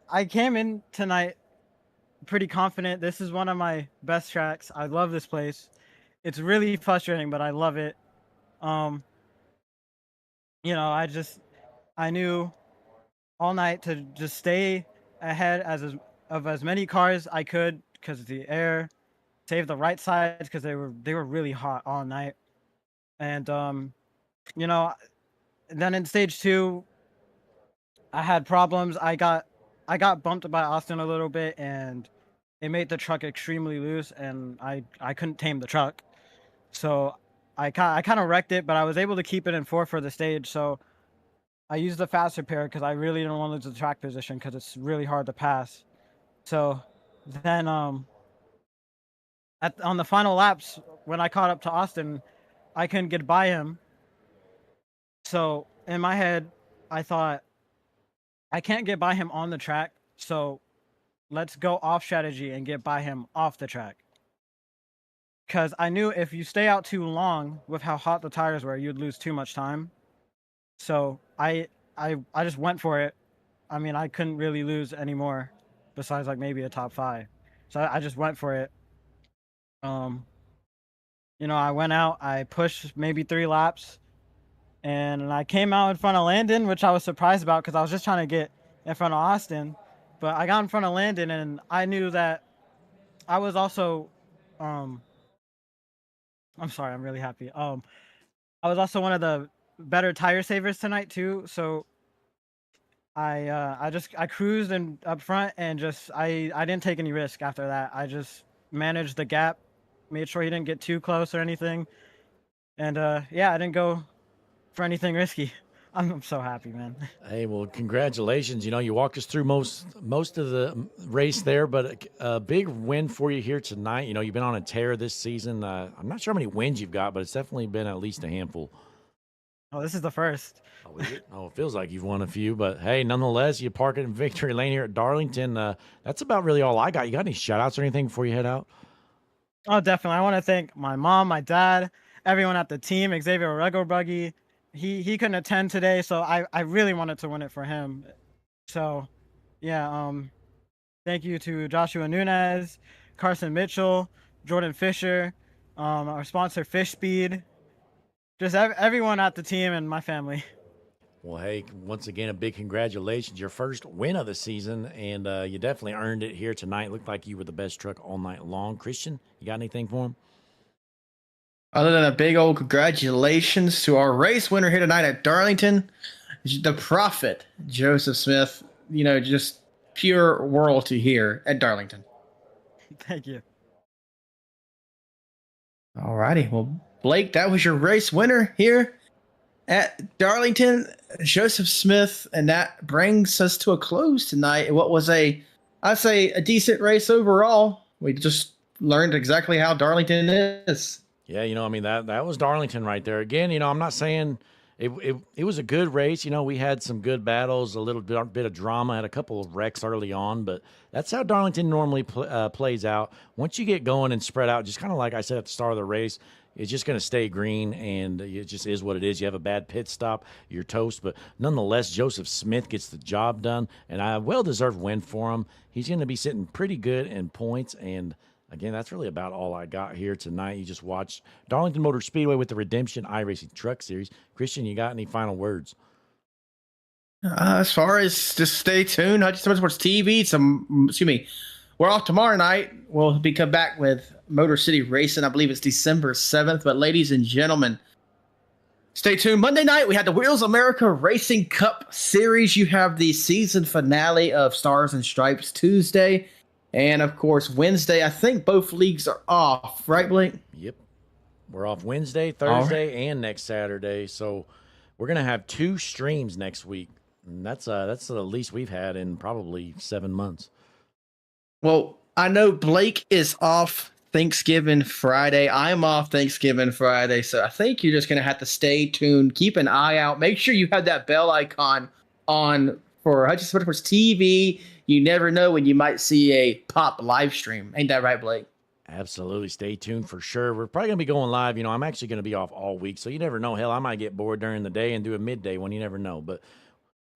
I came in tonight pretty confident. This is one of my best tracks. I love this place. It's really frustrating, but I love it. Um, I knew all night to just stay ahead of as many cars I could because of the air, save the right sides because they were really hot all night. And you know, then in stage 2, I had problems. I got bumped by Austin a little bit, and it made the truck extremely loose, and I couldn't tame the truck. So I kind of wrecked it, but I was able to keep it in 4 for the stage. So I used the fast repair because I really didn't want to lose the track position because it's really hard to pass. So then on the final laps when I caught up to Austin, I couldn't get by him. So in my head, I thought I can't get by him on the track. So let's go off strategy and get by him off the track. Because I knew if you stay out too long with how hot the tires were, you'd lose too much time. So I just went for it. I mean, I couldn't really lose anymore besides like maybe a top 5. So I just went for it. I went out, I pushed maybe 3 laps, and I came out in front of Landon, which I was surprised about because I was just trying to get in front of Austin. But I got in front of Landon, and I knew that I was also, I'm sorry, I'm really happy. I was also one of the better tire savers tonight too. So I cruised and up front, and just I didn't take any risk after that. I just managed the gap, made sure he didn't get too close or anything, and yeah, I didn't go for anything risky. I'm so happy, man. Hey, well, congratulations. You walked us through most of the race there, but a big win for you here tonight. You've been on a tear this season. I'm not sure how many wins you've got, but it's definitely been at least a handful. Oh, this is the first. Oh, is it? Oh, it feels like you've won a few, but hey, nonetheless, you park it in victory lane here at Darlington. That's about really all I got. You got any shout outs or anything before you head out? Oh, definitely. I want to thank my mom, my dad, everyone at the team, Xavier Rego Buggy. He couldn't attend today, so I really wanted to win it for him. So, yeah, thank you to Joshua Nunez, Carson Mitchell, Jordan Fisher, our sponsor Fish Speed, just everyone at the team and my family. Well, hey, once again, a big congratulations. Your first win of the season, and you definitely earned it here tonight. Looked like you were the best truck all night long. Christian, you got anything for him? Other than a big old congratulations to our race winner here tonight at Darlington, the Prophet, Joseph Smith, just pure royalty here at Darlington. Thank you. All righty. Well, Blake, that was your race winner here at Darlington, Joseph Smith, and that brings us to a close tonight. What was I'd say a decent race overall. We just learned exactly how Darlington is. Yeah, that was Darlington right there. Again, I'm not saying it was a good race. We had some good battles, a little bit of drama, had a couple of wrecks early on, but that's how Darlington normally plays out. Once you get going and spread out, just kind of like I said at the start of the race, it's just going to stay green, and it just is what it is. You have a bad pit stop, you're toast. But nonetheless, Joseph Smith gets the job done, and a well-deserved win for him. He's going to be sitting pretty good in points, and again, that's really about all I got here tonight. You just watched Darlington Motor Speedway with the Redemption iRacing Truck Series. Christian, you got any final words? As far as just stay tuned, Hutchinson Sports TV. We're off tomorrow night. We'll be come back with Motor City Racing. I believe it's December 7th. But ladies and gentlemen, stay tuned. Monday night, we had the Wheels America Racing Cup Series. You have the season finale of Stars and Stripes Tuesday. And, of course, Wednesday. I think both leagues are off. Right, Blake? Yep. We're off Wednesday, Thursday, and next Saturday. So we're going to have 2 streams next week. And that's the least we've had in probably 7 months. Well, I know Blake is off Thanksgiving Friday. I'm off Thanksgiving Friday. So I think you're just going to have to stay tuned. Keep an eye out. Make sure you have that bell icon on for Hutchinson Sports TV. You never know when you might see a pop live stream. Ain't that right, Blake? Absolutely. Stay tuned for sure. We're probably going to be going live. You know, I'm actually going to be off all week, so you never know. Hell, I might get bored during the day and do a midday one. You never know. But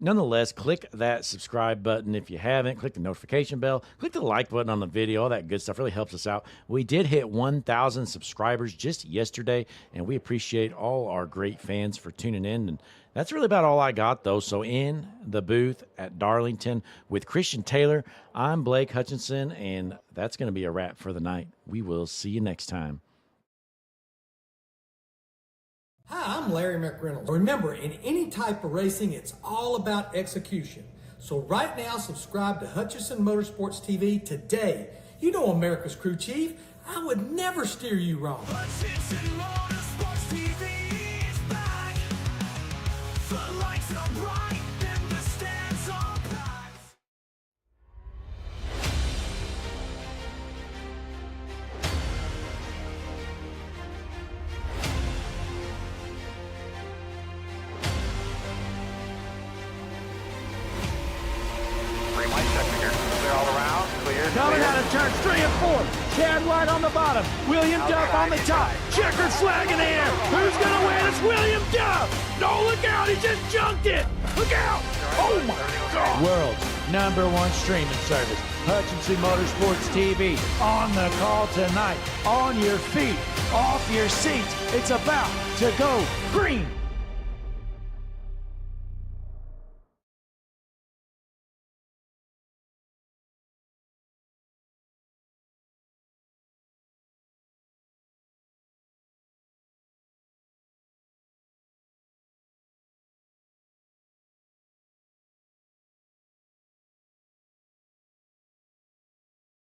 nonetheless, click that subscribe button if you haven't. Click the notification bell. Click the like button on the video. All that good stuff really helps us out. We did hit 1,000 subscribers just yesterday, and we appreciate all our great fans for tuning in. And that's really about all I got, though. So in the booth at Darlington with Christian Taylor, I'm Blake Hutchinson, and that's going to be a wrap for the night. We will see you next time. Hi, I'm Larry McReynolds. Remember, in any type of racing, it's all about execution. So right now, subscribe to Hutchinson Motorsports TV today. You know America's crew chief. I would never steer you wrong. Hutchinson Motorsports TV is back. The lights are bright and the stands are packed. Coming out of turns 3 and 4. Chad White on the bottom. William Duff on the top. Checkered flag in the air. Who's going to win? It's William Duff. No, look out. He just junked it. Look out. Oh, my God. World's #1 streaming service. Hutchinson Motorsports TV. On the call tonight. On your feet. Off your seats. It's about to go green.